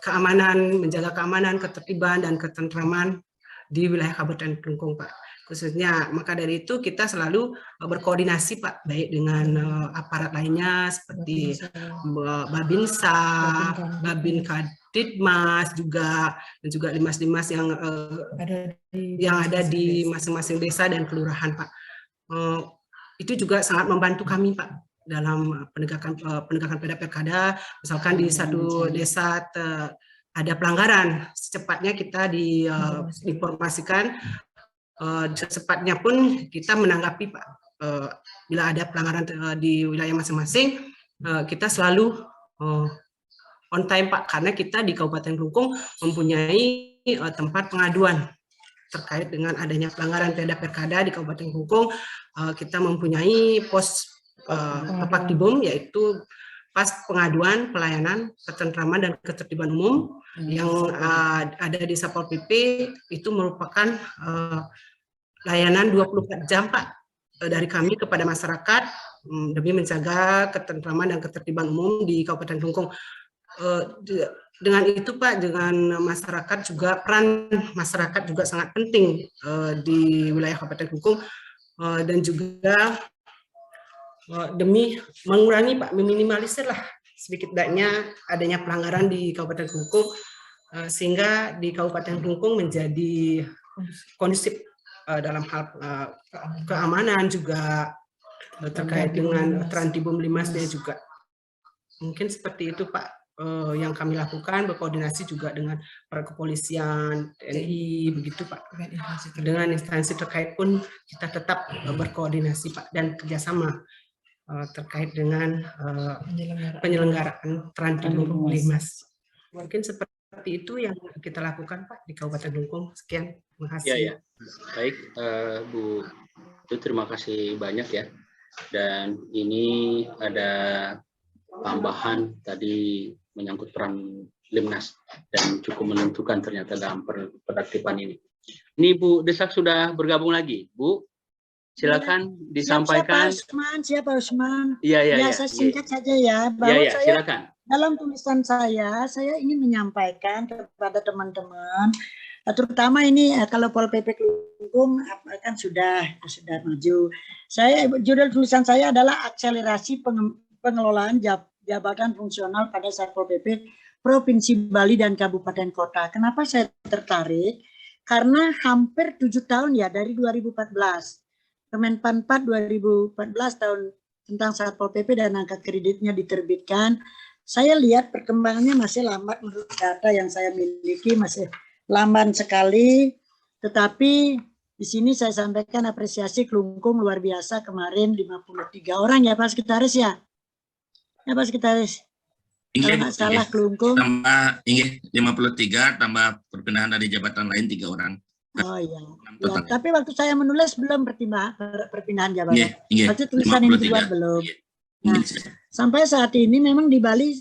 keamanan, menjaga keamanan, ketertiban dan ketentraman di wilayah Kabupaten Kelungkung Pak. khususnya. Maka dari itu kita selalu berkoordinasi Pak, baik dengan aparat lainnya seperti Babinsa, Babin Kaditmas juga, dan juga limas-limas yang ada di masing-masing desa dan kelurahan Pak. Itu juga sangat membantu kami Pak dalam penegakan perda-perkada. Misalkan di satu desa ada pelanggaran, secepatnya kita diinformasikan. Secepatnya pun kita menanggapi Pak, bila ada pelanggaran di wilayah masing-masing, kita selalu on time Pak, karena kita di Kabupaten Kelungkung mempunyai tempat pengaduan terkait dengan adanya pelanggaran perda-perkada di Kabupaten Kelungkung. Kita mempunyai pos Paktibum, yaitu pas pengaduan pelayanan ketentraman dan ketertiban umum yang ada di Satpol PP. Itu merupakan layanan 24 jam Pak dari kami kepada masyarakat demi menjaga ketentraman dan ketertiban umum di Kabupaten Kelungkung. Dengan itu Pak, dengan masyarakat juga, peran masyarakat juga sangat penting di wilayah Kabupaten Kelungkung, dan juga demi mengurangi Pak, meminimalisir lah sedikit banyaknya adanya pelanggaran di Kabupaten Kelungkung, sehingga di Kabupaten Kelungkung menjadi kondusif dalam hal keamanan juga, terkait dengan Trantibum Limasnya juga. Mungkin seperti itu Pak yang kami lakukan, berkoordinasi juga dengan para kepolisian, TNI, begitu Pak. Dengan instansi terkait pun kita tetap berkoordinasi Pak, dan kerjasama terkait dengan penyelenggaraan Trantibum Limas. Mungkin seperti itu yang kita lakukan Pak di Kabupaten Kelungkung. Sekian, terima kasih. Ya. Baik, Bu, terima kasih banyak ya. Dan ini ada tambahan tadi menyangkut peran Limnas dan cukup menentukan ternyata dalam penertiban ini. Ini Bu Desak sudah bergabung lagi, Bu. Silakan disampaikan. Siapa Usman? Iya. Saya singkat saja ya. Bahwa Iya, saya silakan. dalam tulisan saya ingin menyampaikan kepada teman-teman, terutama ini kalau Pol PP Kelungkung kan sudah maju. Judul tulisan saya adalah akselerasi pengelolaan jabatan fungsional pada Satpol PP Provinsi Bali dan Kabupaten Kota. Kenapa saya tertarik? Karena hampir 7 tahun ya, dari 2014. Kemenpan 4 2014 tahun tentang Satpol PP dan angka kreditnya diterbitkan. Saya lihat perkembangannya masih lambat menurut data yang saya miliki, masih lambat sekali. Tetapi di sini saya sampaikan apresiasi Kelungkung luar biasa kemarin, 53 orang ya Pak Sekretaris ya? Ya Pak Sekretaris? Kalau nggak salah Kelungkung. Tambah 53, tambah perpindahan dari jabatan lain 3 orang. Oh iya. Ya, tapi waktu saya menulis belum perpindahan jabatan. Waktu tulisan ini dibuat belum. Nah, sampai saat ini memang di Bali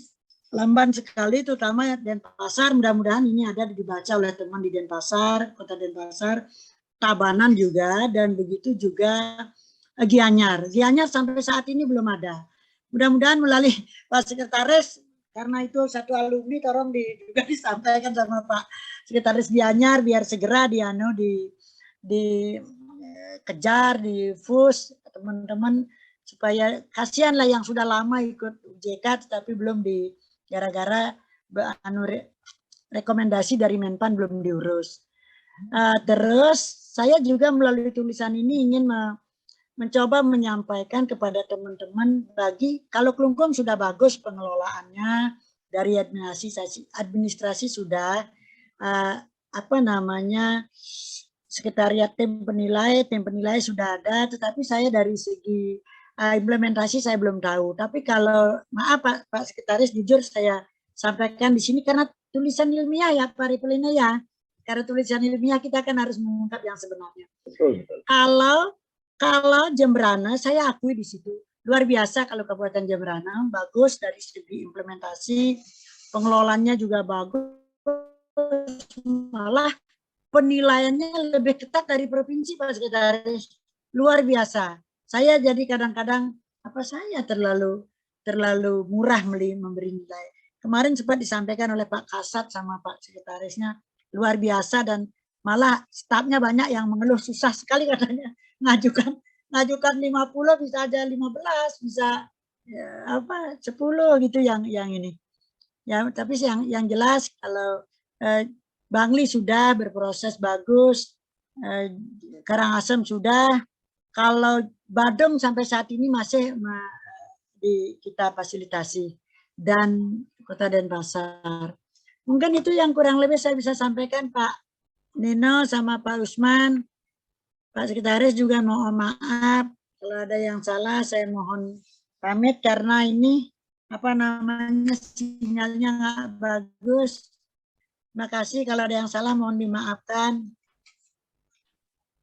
lamban sekali, terutama Denpasar. Mudah-mudahan ini ada dibaca oleh teman di Denpasar, Kota Denpasar, Tabanan juga, dan begitu juga Gianyar. Gianyar sampai saat ini belum ada. Mudah-mudahan melalui Pak Sekretaris, karena itu satu alumni, tolong juga disampaikan sama Pak Sekretaris Gianyar biar segera dikejar, difus teman-teman, supaya kasihan lah yang sudah lama ikut UJK tapi belum gara-gara rekomendasi dari Menpan belum diurus. Terus saya juga melalui tulisan ini ingin mencoba menyampaikan kepada teman-teman, kalau Kelungkung sudah bagus pengelolaannya, dari administrasi sudah sekretariat tim penilai sudah ada, tetapi saya dari segi implementasi saya belum tahu. Tapi kalau maaf Pak Sekretaris, jujur saya sampaikan di sini karena tulisan ilmiah ya Pak Ripelina ya. Karena tulisan ilmiah kita kan harus mengungkap yang sebenarnya. Betul. Kalau Jemberana saya akui di situ luar biasa. Kalau Kabupaten Jemberana bagus dari segi implementasi, pengelolaannya juga bagus, malah penilaiannya lebih ketat dari provinsi Pak Sekretaris. Luar biasa. Saya jadi kadang-kadang saya terlalu murah memberi nilai. Kemarin sempat disampaikan oleh Pak Kasat sama Pak Sekretarisnya, luar biasa dan Malah stafnya banyak yang mengeluh susah sekali katanya ngajukan 50 bisa aja 15 bisa ya, 10 gitu yang ini. Ya, tapi yang jelas kalau Bangli sudah berproses bagus, Karangasem sudah, kalau Badung sampai saat ini masih kita fasilitasi dan Kota Denpasar. Mungkin itu yang kurang lebih saya bisa sampaikan Pak Nino sama Pak Usman. Pak Sekretaris juga mohon maaf kalau ada yang salah, saya mohon pamit karena ini sinyalnya nggak bagus. Terima kasih, kalau ada yang salah mohon dimaafkan.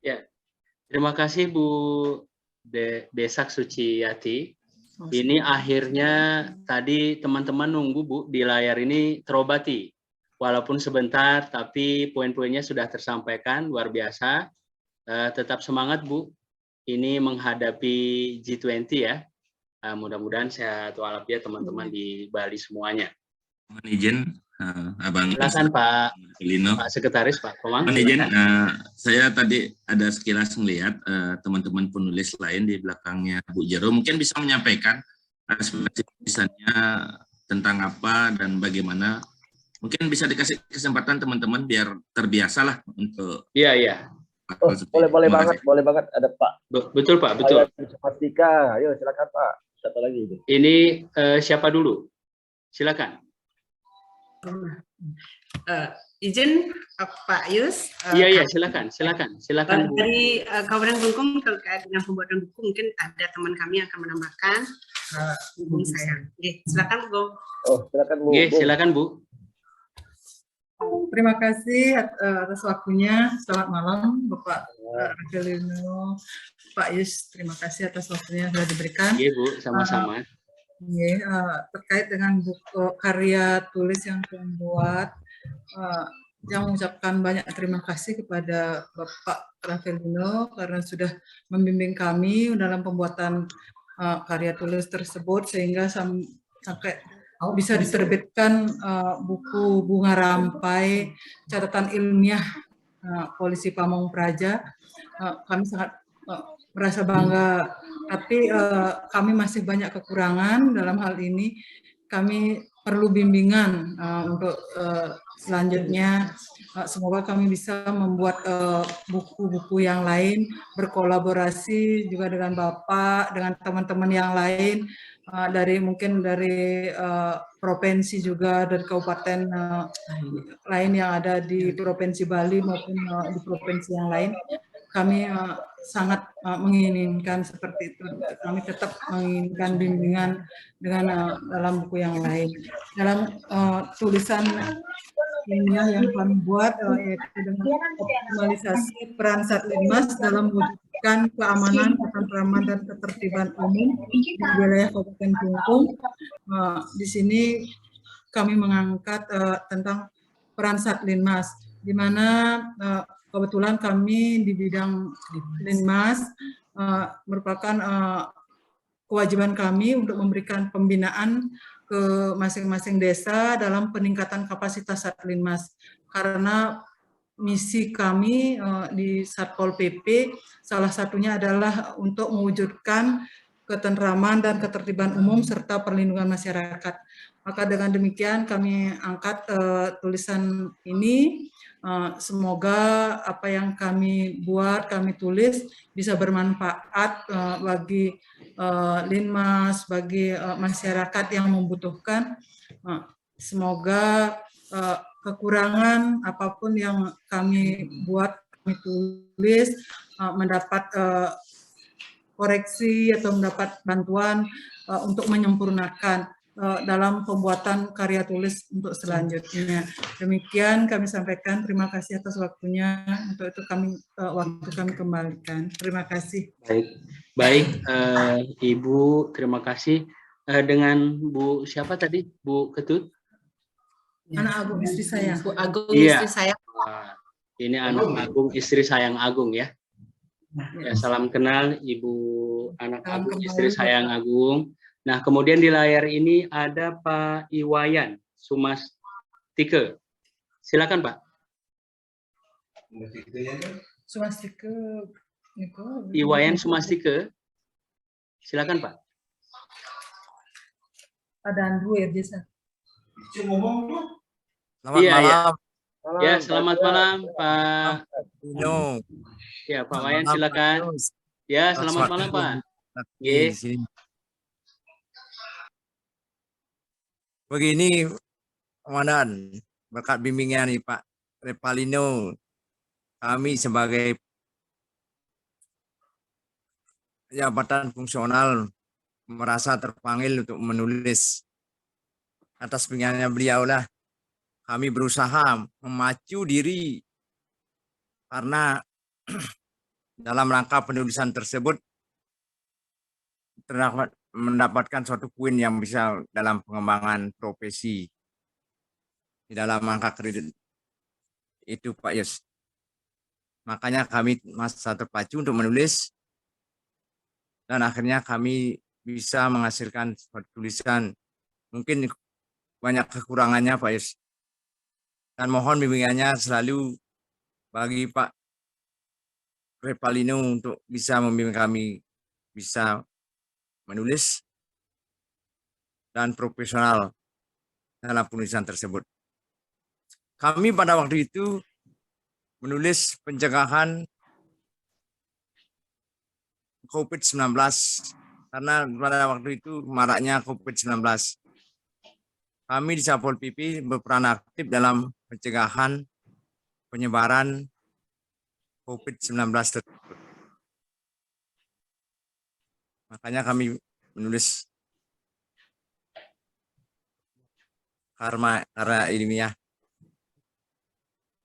Ya, terima kasih Bu Desak Suciyati. Ini akhirnya tadi teman-teman nunggu Bu di layar ini terobati. Walaupun sebentar, tapi poin-poinnya sudah tersampaikan, luar biasa. Tetap semangat Bu, ini menghadapi G20 ya. Mudah-mudahan sehat walafiat teman-teman di Bali semuanya. Mohon izin, Abang. Silakan Pak Lino. Pak Sekretaris, Pak Komang. Mohon izin, saya tadi ada sekilas melihat teman-teman penulis lain di belakangnya Bu Jero mungkin bisa menyampaikan aspirasi tulisannya tentang apa dan bagaimana. Mungkin bisa dikasih kesempatan teman-teman biar terbiasa lah untuk. Iya. Oh, boleh banget ada Pak. Betul Pak, betul. Mastika, ayo silakan Pak. Satu lagi itu. Ini siapa dulu? Silakan. Izin Pak Yus. Iya, silakan. Dari Kabupaten Kelungkung terkait dengan pembuatan buku mungkin ada teman kami yang akan menambahkan hubung saya. Silakan Bu. Oh, silakan Bu. Silakan Bu. Terima kasih atas waktunya. Selamat malam Bapak Rafelino, Pak Yus. Terima kasih atas waktunya yang sudah diberikan. Iya Bu, sama-sama. Terkait dengan buku karya tulis yang saya buat, yang mengucapkan banyak terima kasih kepada Bapak Rafelino karena sudah membimbing kami dalam pembuatan karya tulis tersebut sehingga sampai bisa diterbitkan buku Bunga Rampai catatan ilmiah Polisi Pamong Praja. Kami sangat merasa bangga, tapi kami masih banyak kekurangan dalam hal ini. Kami perlu bimbingan untuk selanjutnya. Semoga kami bisa membuat buku-buku yang lain, berkolaborasi juga dengan Bapak, dengan teman-teman yang lain, mungkin dari provinsi juga, dari kabupaten lain yang ada di Provinsi Bali maupun di provinsi yang lain. Kami sangat menginginkan seperti itu. Kami tetap menginginkan bimbingan dengan dalam buku yang lain. Dalam tulisan ilmiah yang kami buat yaitu dengan optimalisasi peran Satlinmas dalam mewujudkan keamanan, ketentraman, dan ketertiban umum di wilayah Kabupaten Kelungkung. Di sini kami mengangkat tentang peran Satlinmas, di mana kebetulan kami di bidang Linmas merupakan kewajiban kami untuk memberikan pembinaan ke masing-masing desa dalam peningkatan kapasitas Satlinmas. Karena misi kami di Satpol PP salah satunya adalah untuk mewujudkan ketentraman dan ketertiban umum serta perlindungan masyarakat. Maka dengan demikian kami angkat tulisan ini. Semoga apa yang kami buat, kami tulis bisa bermanfaat bagi Linmas, bagi masyarakat yang membutuhkan. Semoga kekurangan apapun yang kami buat, kami tulis, mendapat koreksi atau mendapat bantuan untuk menyempurnakan dalam pembuatan karya tulis untuk selanjutnya. Demikian kami sampaikan. Terima kasih atas waktunya. Untuk itu waktu kami kembalikan. Terima kasih. Baik, Ibu, terima kasih. Dengan Bu siapa tadi? Bu Ketut? Anak Agung istri saya. Bu Agung istri saya. Ini anak Agung istri sayang Agung ya. Ya, salam kenal Ibu anak Agung istri sayang Agung. Nah, kemudian di layar ini ada Pak Iwayan Sumastike. Silakan, Pak. Swastika Niko. Iwayan Sumastika. Silakan Pak. Ada Andrew ya biasa. Selamat Iya, iya. malam. Ya, selamat malam Pak. Dino. Ya, Pak Wayan silakan. Ya, selamat malam Pak. Di sini. Begini, Komandan, berkat bimbingan nih Pak Repalino, kami sebagai jabatan fungsional merasa terpanggil untuk menulis. Atas bimbingannya beliau lah, kami berusaha memacu diri karena dalam rangka penulisan tersebut terdapat mendapatkan suatu poin yang bisa dalam pengembangan profesi di dalam angka kredit itu Pak Yus. Makanya kami masa terpacu untuk menulis dan akhirnya kami bisa menghasilkan suatu tulisan. Mungkin banyak kekurangannya Pak Yus. Dan mohon bimbingannya selalu bagi Pak Repalino untuk bisa membimbing kami bisa menulis dan profesional dalam penulisan tersebut. Kami pada waktu itu menulis pencegahan COVID-19 karena pada waktu itu maraknya COVID-19. Kami di Satpol PP berperan aktif dalam pencegahan penyebaran COVID-19 tersebut. Makanya kami menulis karya ilmiah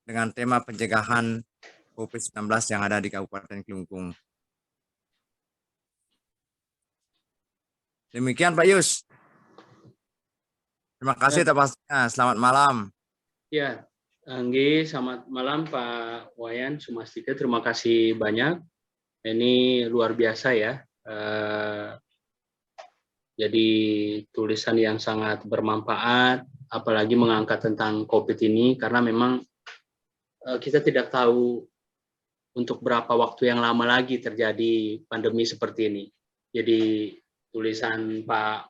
dengan tema pencegahan COVID-19 yang ada di Kabupaten Kelungkung. Demikian Pak Yus. Terima kasih atas selamat malam. Ya, Anggi, selamat malam Pak Wayan Sumastika. Terima kasih banyak. Ini luar biasa ya. Jadi tulisan yang sangat bermanfaat, apalagi mengangkat tentang COVID ini, karena memang kita tidak tahu untuk berapa waktu yang lama lagi terjadi pandemi seperti ini. Jadi tulisan Pak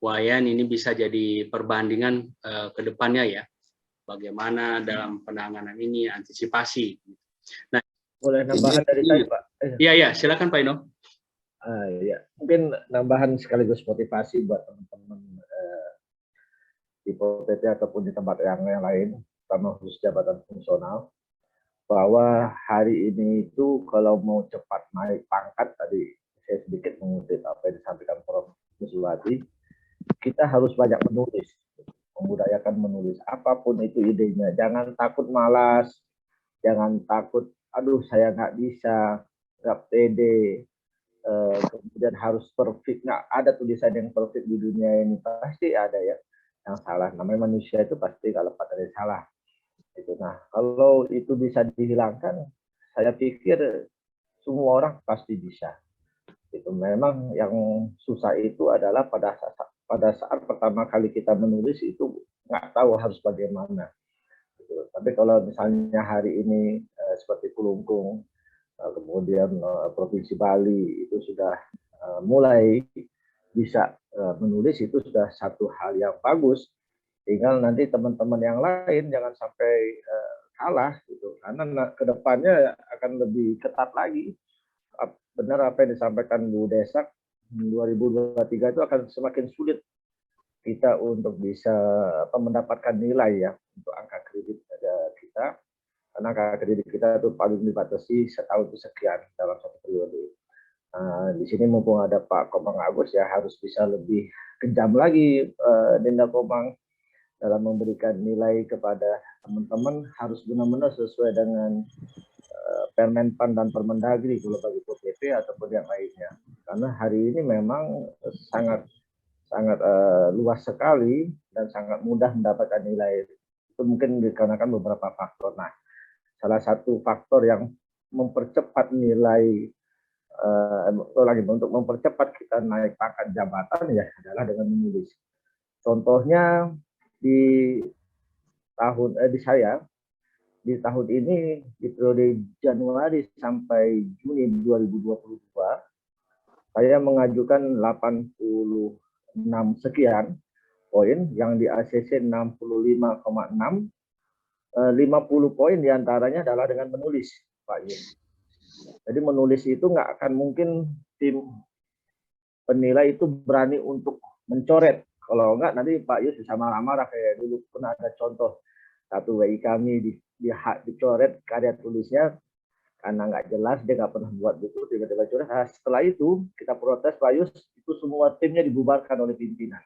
Wayan ini bisa jadi perbandingan ke depannya ya, bagaimana dalam penanganan ini, antisipasi. Nah, boleh nambahan dari saya Pak? Iya, ya, silakan Pak Ino. Ya, mungkin nambahan sekaligus motivasi buat teman-teman di POPP ataupun di tempat yang lain, terutama khusus jabatan fungsional, bahwa hari ini itu kalau mau cepat naik pangkat, tadi saya sedikit mengutip apa yang disampaikan Prof. Muswati, kita harus banyak menulis, membudayakan menulis apapun itu idenya, jangan takut malas, jangan takut aduh saya nggak bisa, nggak pede, kemudian harus perfect. Nggak ada tulisan yang perfect di dunia ini, pasti ada ya yang salah. Namanya manusia itu pasti kalau ada salah. Itu. Nah, kalau itu bisa dihilangkan, saya pikir semua orang pasti bisa. Itu memang yang susah itu adalah pada saat pertama kali kita menulis itu nggak tahu harus bagaimana. Gitu. Tapi kalau misalnya hari ini seperti Kelungkung, kemudian Provinsi Bali itu sudah mulai bisa menulis, itu sudah satu hal yang bagus. Tinggal nanti teman-teman yang lain jangan sampai kalah gitu, karena kedepannya akan lebih ketat lagi. Benar apa yang disampaikan Bu Desak, 2023 itu akan semakin sulit kita untuk bisa mendapatkan nilai ya untuk angka kredit kita. Karena angka kredit kita itu paling dibatasi setahun itu sekian dalam satu periode. Di sini mumpung ada Pak Komang Agus ya, harus bisa lebih kejam lagi Dinda Komang dalam memberikan nilai kepada teman-teman, harus benar-benar sesuai dengan Permenpan dan Permendagri kalau bagi POPP ataupun yang lainnya. Karena hari ini memang sangat luas sekali dan sangat mudah mendapatkan nilai. Itu mungkin dikarenakan beberapa faktor. Nah, salah satu faktor yang mempercepat nilai untuk mempercepat kita naik pangkat jabatan ya adalah dengan menulis. Contohnya di saya di tahun ini di periode Januari sampai Juni 2022 saya mengajukan 86 sekian poin yang di ACC 65,6, 50 poin diantaranya adalah dengan menulis, Pak Yus. Jadi menulis itu nggak akan mungkin tim penilai itu berani untuk mencoret. Kalau enggak nanti Pak Yus bisa marah-marah kayak dulu pernah ada contoh satu WI kami dicoret karya tulisnya karena nggak jelas, dia nggak pernah buat buku, tiba-tiba coret. Nah, setelah itu kita protes Pak Yus, itu semua timnya dibubarkan oleh pimpinan.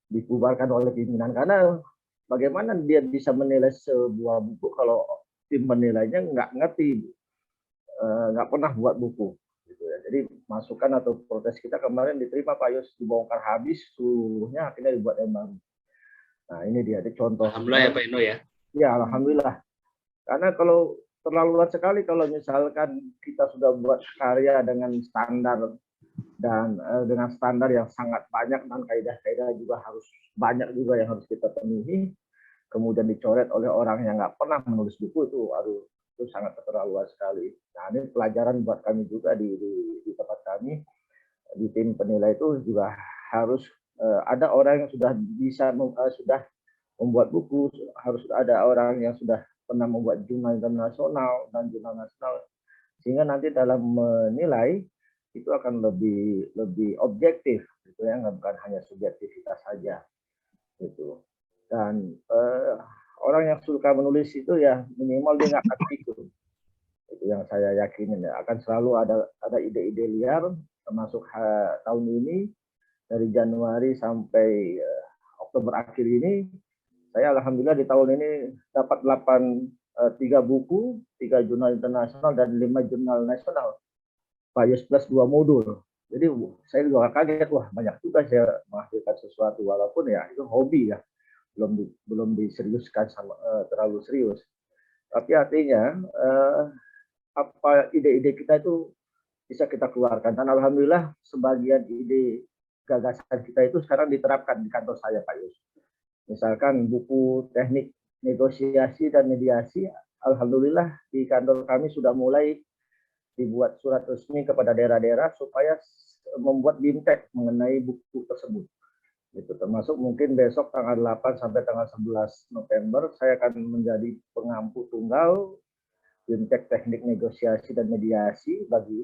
Dibubarkan oleh pimpinan karena bagaimana dia bisa menilai sebuah buku kalau tim menilainya nggak ngerti, nggak pernah buat buku. Gitu ya. Jadi masukan atau protes kita kemarin diterima Pak Yus, dibongkar habis, seluruhnya akhirnya dibuat yang baru. Nah ini dia, ada contoh. Alhamdulillah ya Pak Ino ya. Ya alhamdulillah. Karena kalau terlalu luas sekali kalau misalkan kita sudah buat karya dengan standar dan dengan standar yang sangat banyak dan kaidah-kaidah juga harus banyak juga yang harus kita penuhi, kemudian dicoret oleh orang yang nggak pernah menulis buku itu, aduh, itu sangat keterlaluan sekali. Nah ini pelajaran buat kami juga di tempat kami, di tim penilai itu juga harus ada orang yang sudah bisa sudah membuat buku, harus ada orang yang sudah pernah membuat jurnal internasional dan jurnal nasional, sehingga nanti dalam menilai itu akan lebih objektif, gitu ya, bukan hanya subjektivitas saja, gitu. Dan orang yang suka menulis itu ya minimal dia nggak akan pikir, itu yang saya yakinin ya, akan selalu ada ide-ide liar, termasuk tahun ini dari Januari sampai Oktober akhir ini. Saya alhamdulillah di tahun ini dapat 3 buku, 3 jurnal internasional dan 5 jurnal nasional. Pak Yus plus 2 modul. Jadi saya juga kaget, wah banyak juga saya menghasilkan sesuatu walaupun ya itu hobi ya, belum diseriuskan sama terlalu serius. Tapi artinya apa ide-ide kita itu bisa kita keluarkan, dan alhamdulillah sebagian ide gagasan kita itu sekarang diterapkan di kantor saya Pak Yus. Misalkan buku teknik negosiasi dan mediasi, alhamdulillah di kantor kami sudah mulai dibuat surat resmi kepada daerah-daerah supaya membuat bimtek mengenai buku tersebut. Itu termasuk mungkin besok tanggal 8 sampai tanggal 11 November saya akan menjadi pengampu tunggal bimtek teknik negosiasi dan mediasi bagi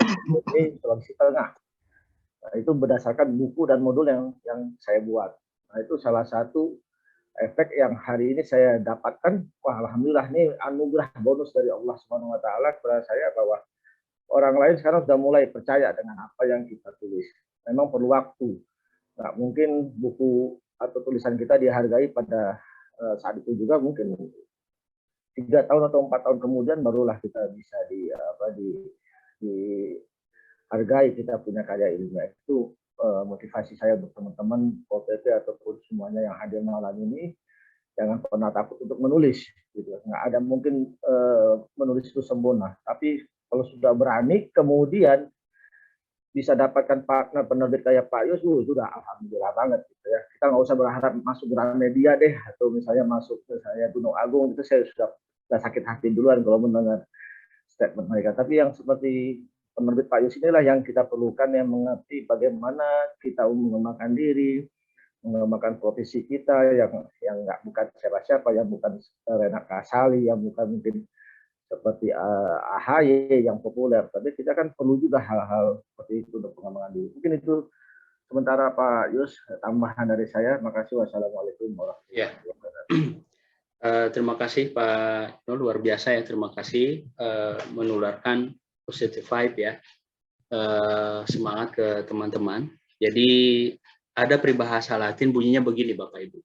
Sulawesi Tengah. Nah, itu berdasarkan buku dan modul yang saya buat. Nah, itu salah satu efek yang hari ini saya dapatkan. Wah, alhamdulillah ini anugerah bonus dari Allah Subhanahu wa taala kepada saya, bahwa orang lain sekarang sudah mulai percaya dengan apa yang kita tulis. Memang perlu waktu. Nggak mungkin buku atau tulisan kita dihargai pada saat itu juga, mungkin 3 tahun atau 4 tahun kemudian barulah kita bisa dihargai kita punya karya ilmiah. Itu motivasi saya untuk teman-teman PolPP ataupun semuanya yang hadir malam ini, jangan pernah takut untuk menulis. Gitu. Nggak ada mungkin menulis itu sempurna, tapi kalau sudah berani, kemudian bisa dapatkan partner penerbit kayak Pak Yus, itu udah alhamdulillah banget. Gitu ya. Kita nggak usah berharap masuk Gramedia deh, atau misalnya masuk ke saya Gunung Agung, itu saya sudah sakit hati duluan kalau mendengar statement mereka. Tapi yang seperti penerbit Pak Yus inilah yang kita perlukan, yang mengerti bagaimana kita mengembangkan diri, mengembangkan profesi kita yang bukan siapa-siapa, yang bukan Renat Kasali, yang bukan mungkin seperti AHY yang populer, tapi kita kan perlu juga hal-hal seperti itu untuk pengembangan diri. Mungkin itu sementara Pak Yus, tambahan dari saya. Makasih. Wassalamualaikum warahmatullahi wabarakatuh. Terima kasih Pak Ino, luar biasa ya, terima kasih menularkan positive vibe ya, semangat ke teman-teman. Jadi ada peribahasa Latin bunyinya begini Bapak Ibu,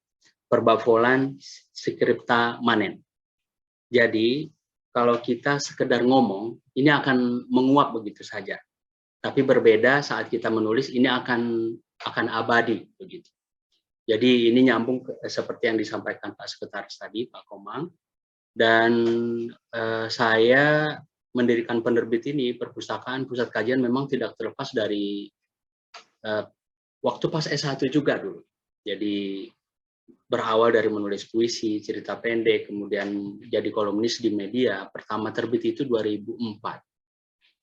verba volant scripta manent. Jadi kalau kita sekedar ngomong, ini akan menguap begitu saja. Tapi berbeda saat kita menulis, ini akan abadi begitu. Jadi ini nyambung seperti yang disampaikan Pak Sekretaris tadi, Pak Komang. Dan saya mendirikan penerbit ini, perpustakaan pusat kajian, memang tidak terlepas dari waktu pas S1 juga dulu. Jadi berawal dari menulis puisi, cerita pendek, kemudian jadi kolumnis di media. Pertama terbit itu 2004.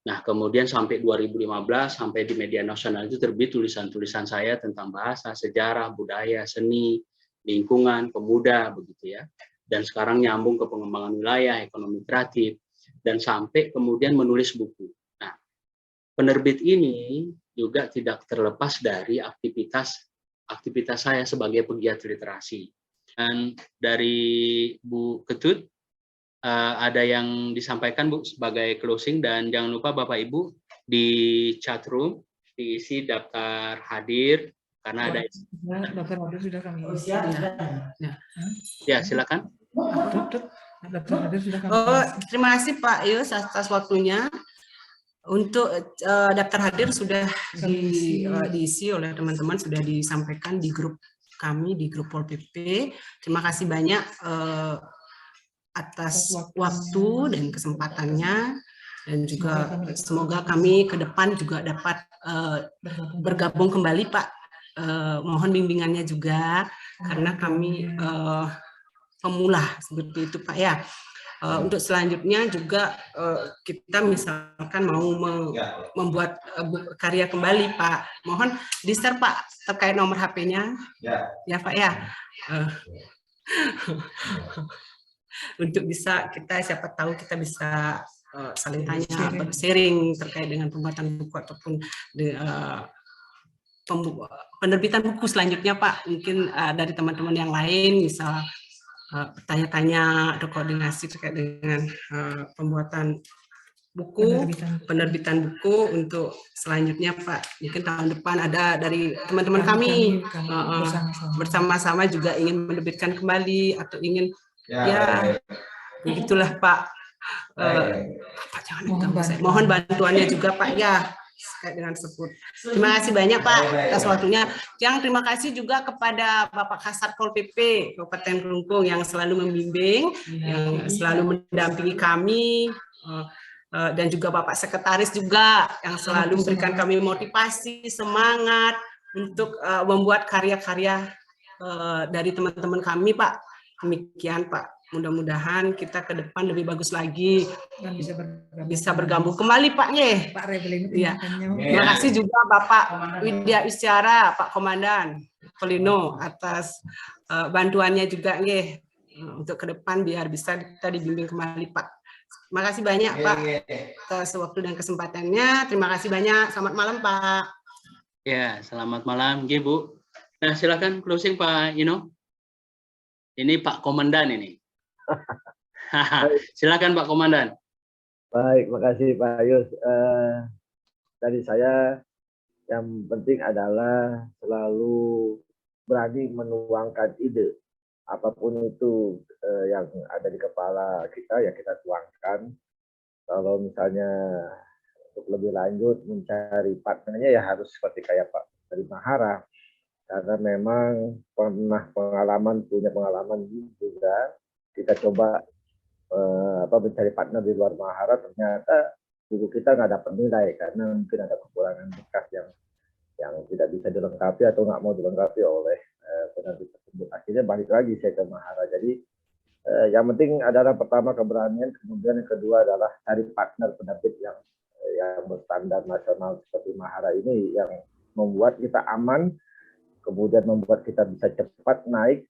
Nah, kemudian sampai 2015, sampai di media nasional itu terbit tulisan-tulisan saya tentang bahasa, sejarah, budaya, seni, lingkungan, pemuda, begitu ya. Dan sekarang nyambung ke pengembangan wilayah, ekonomi kreatif, dan sampai kemudian menulis buku. Nah, penerbit ini juga tidak terlepas dari aktivitas saya sebagai pegiat literasi. Dan dari Bu Ketut, ada yang disampaikan Bu sebagai closing, dan jangan lupa Bapak Ibu di chat room diisi daftar hadir karena ada Daftar hadir sudah kami isi. ya silakan. Daftar hadir sudah kami isi. Terima kasih Pak Yus atas waktunya. Untuk daftar hadir sudah diisi oleh teman-teman, sudah disampaikan di grup kami, di grup Pol PP. Terima kasih banyak atas waktu dan kesempatannya, dan juga semoga kami ke depan juga dapat bergabung kembali Pak. Mohon bimbingannya juga karena kami pemula seperti itu Pak ya. Untuk selanjutnya juga kita misalkan mau membuat karya kembali Pak, mohon di-share Pak terkait nomor HP-nya ya Pak ya. Untuk bisa kita, siapa tahu kita bisa saling tanya, sharing terkait dengan pembuatan buku ataupun penerbitan buku selanjutnya Pak. Mungkin dari teman-teman yang lain misal bertanya-tanya atau koordinasi terkait dengan pembuatan buku, penerbitan buku untuk selanjutnya Pak. Mungkin tahun depan ada dari teman-teman kami bersama-sama juga ingin menerbitkan kembali atau ingin ya begitulah Pak. Pak mohon bantuannya juga Pak ya terkait dengan tersebut. Terima kasih banyak Pak atas waktunya. Yang terima kasih juga kepada Bapak Kasat Pol PP Kabupaten Kelungkung yang selalu membimbing, yang selalu mendampingi kami, dan juga Bapak Sekretaris juga yang selalu memberikan kami motivasi, semangat untuk membuat karya-karya dari teman-teman kami Pak. Demikian Pak, mudah-mudahan kita ke depan lebih bagus lagi dan bisa bergabung kembali Pak Nye. Pak Revelino. Ya. Terima kasih juga Bapak Widya Isyara, Pak Komandan Polino atas bantuannya juga Nye untuk ke depan biar bisa kita dibimbing kembali Pak. Terima kasih banyak Pak atas waktu dan kesempatannya. Terima kasih banyak. Selamat malam Pak. Ya, selamat malam Bu. Nah, silakan closing Pak Ino. Ini Pak Komandan ini. Silakan Pak Komandan. Baik, makasih Pak Yus. Dari saya yang penting adalah selalu berani menuangkan ide. Apapun itu yang ada di kepala kita, ya kita tuangkan. Kalau misalnya untuk lebih lanjut mencari partnernya ya harus seperti kayak Pak dari Mahara. Karena memang punya pengalaman juga, kita coba mencari partner di luar Mahara, ternyata buku kita nggak dapat nilai karena mungkin ada kekurangan bekas yang tidak bisa dilengkapi atau nggak mau dilengkapi oleh penerbit tersebut. Akhirnya balik lagi saya ke Mahara. Jadi yang penting adalah pertama keberanian, kemudian yang kedua adalah cari partner penerbit yang berstandar nasional seperti Mahara ini, yang membuat kita aman, kemudian membuat kita bisa cepat naik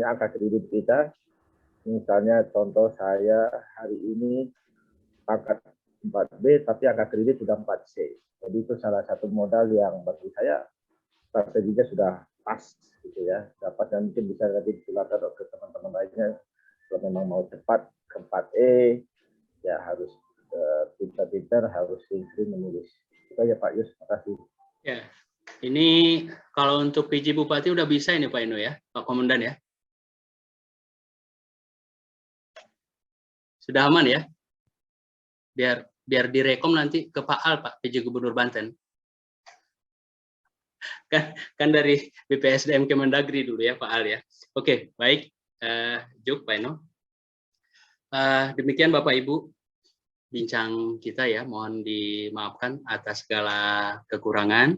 angka kredit kita. Misalnya contoh saya hari ini pangkat 4B tapi angka kredit sudah 4C. Jadi itu salah satu modal yang bagi saya strateginya sudah pas gitu ya. Dapat dan mungkin bisa nanti ditularkan ke teman-teman lainnya. Kalau memang mau cepat ke 4E ya harus pintar-pintar, harus sering-sering menulis. Itu aja Pak Yus, terima kasih. Ya, ini kalau untuk PJ Bupati udah bisa ini Pak Ino ya, Pak Komandan ya. Sudah aman ya? Biar direkom nanti ke Pak Al, Pak PJ Gubernur Banten. Kan dari BPSDM Kemendagri dulu ya Pak Al ya. Oke, baik. Juk Pak Ino. Demikian Bapak Ibu bincang kita ya, mohon dimaafkan atas segala kekurangan.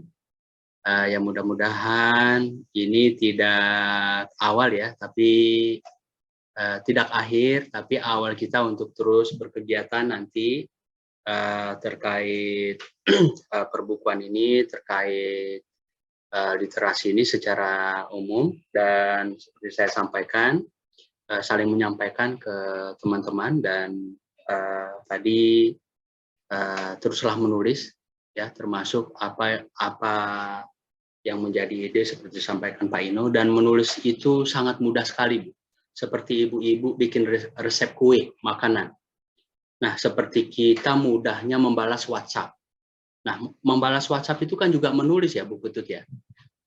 Ya mudah-mudahan ini tidak awal ya, tapi tidak akhir, tapi awal kita untuk terus berkegiatan nanti terkait perbukuan ini, terkait literasi ini secara umum, dan seperti saya sampaikan, saling menyampaikan ke teman-teman, dan tadi teruslah menulis ya, termasuk apa yang menjadi ide seperti disampaikan Pak Ino, dan menulis itu sangat mudah sekali, Bu. Seperti ibu-ibu bikin resep kue, makanan. Nah, seperti kita mudahnya membalas WhatsApp. Nah, membalas WhatsApp itu kan juga menulis ya, Bu Putut ya.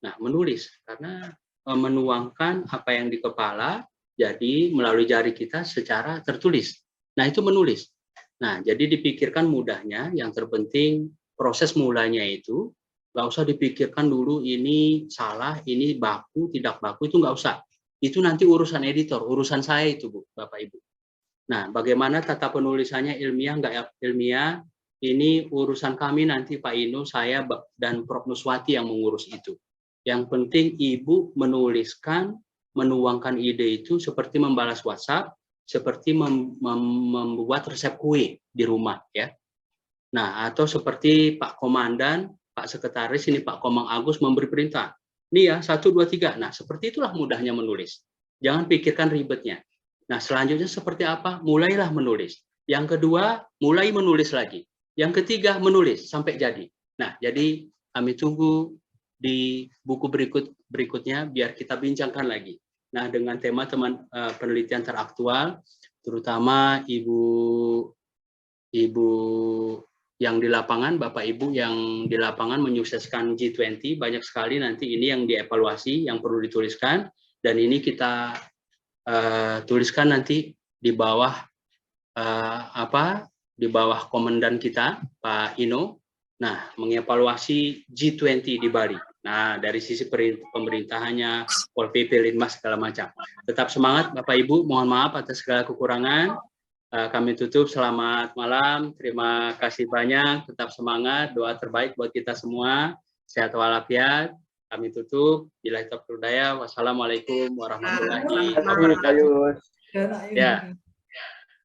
Nah, menulis karena menuangkan apa yang di kepala jadi melalui jari kita secara tertulis. Nah, itu menulis. Nah, jadi dipikirkan mudahnya, yang terpenting proses mulanya itu nggak usah dipikirkan dulu ini salah, ini baku, tidak baku, itu nggak usah. Itu nanti urusan editor, urusan saya itu, Bu, Bapak Ibu. Nah, bagaimana tata penulisannya ilmiah, nggak ilmiah, ini urusan kami nanti Pak Inu, saya, dan Prof. Nuswati yang mengurus itu. Yang penting Ibu menuliskan, menuangkan ide itu seperti membalas WhatsApp, seperti membuat resep kue di rumah ya. Nah, atau seperti Pak Komandan, Pak Sekretaris, ini Pak Komang Agus memberi perintah. Ini ya, 1, 2, 3. Nah, seperti itulah mudahnya menulis. Jangan pikirkan ribetnya. Nah, selanjutnya seperti apa? Mulailah menulis. Yang kedua, mulai menulis lagi. Yang ketiga, menulis sampai jadi. Nah, jadi kami tunggu di buku berikutnya biar kita bincangkan lagi. Nah, dengan tema penelitian teraktual, terutama ibu yang di lapangan, Bapak Ibu yang di lapangan menyukseskan G20, banyak sekali nanti ini yang dievaluasi, yang perlu dituliskan, dan ini kita tuliskan nanti di bawah di bawah komandan kita Pak Ino. Nah, mengevaluasi G20 di Bali. Nah, dari sisi pemerintahannya, Pol PP, Linmas, segala macam. Tetap semangat Bapak Ibu, mohon maaf atas segala kekurangan. Kami tutup, selamat malam, terima kasih banyak, tetap semangat, doa terbaik buat kita semua, sehat walafiat. Kami tutup. Billahi taufiq wal hidayah. Wassalamualaikum warahmatullahi wabarakatuh. Terima kasih, Pak Yus. Ya.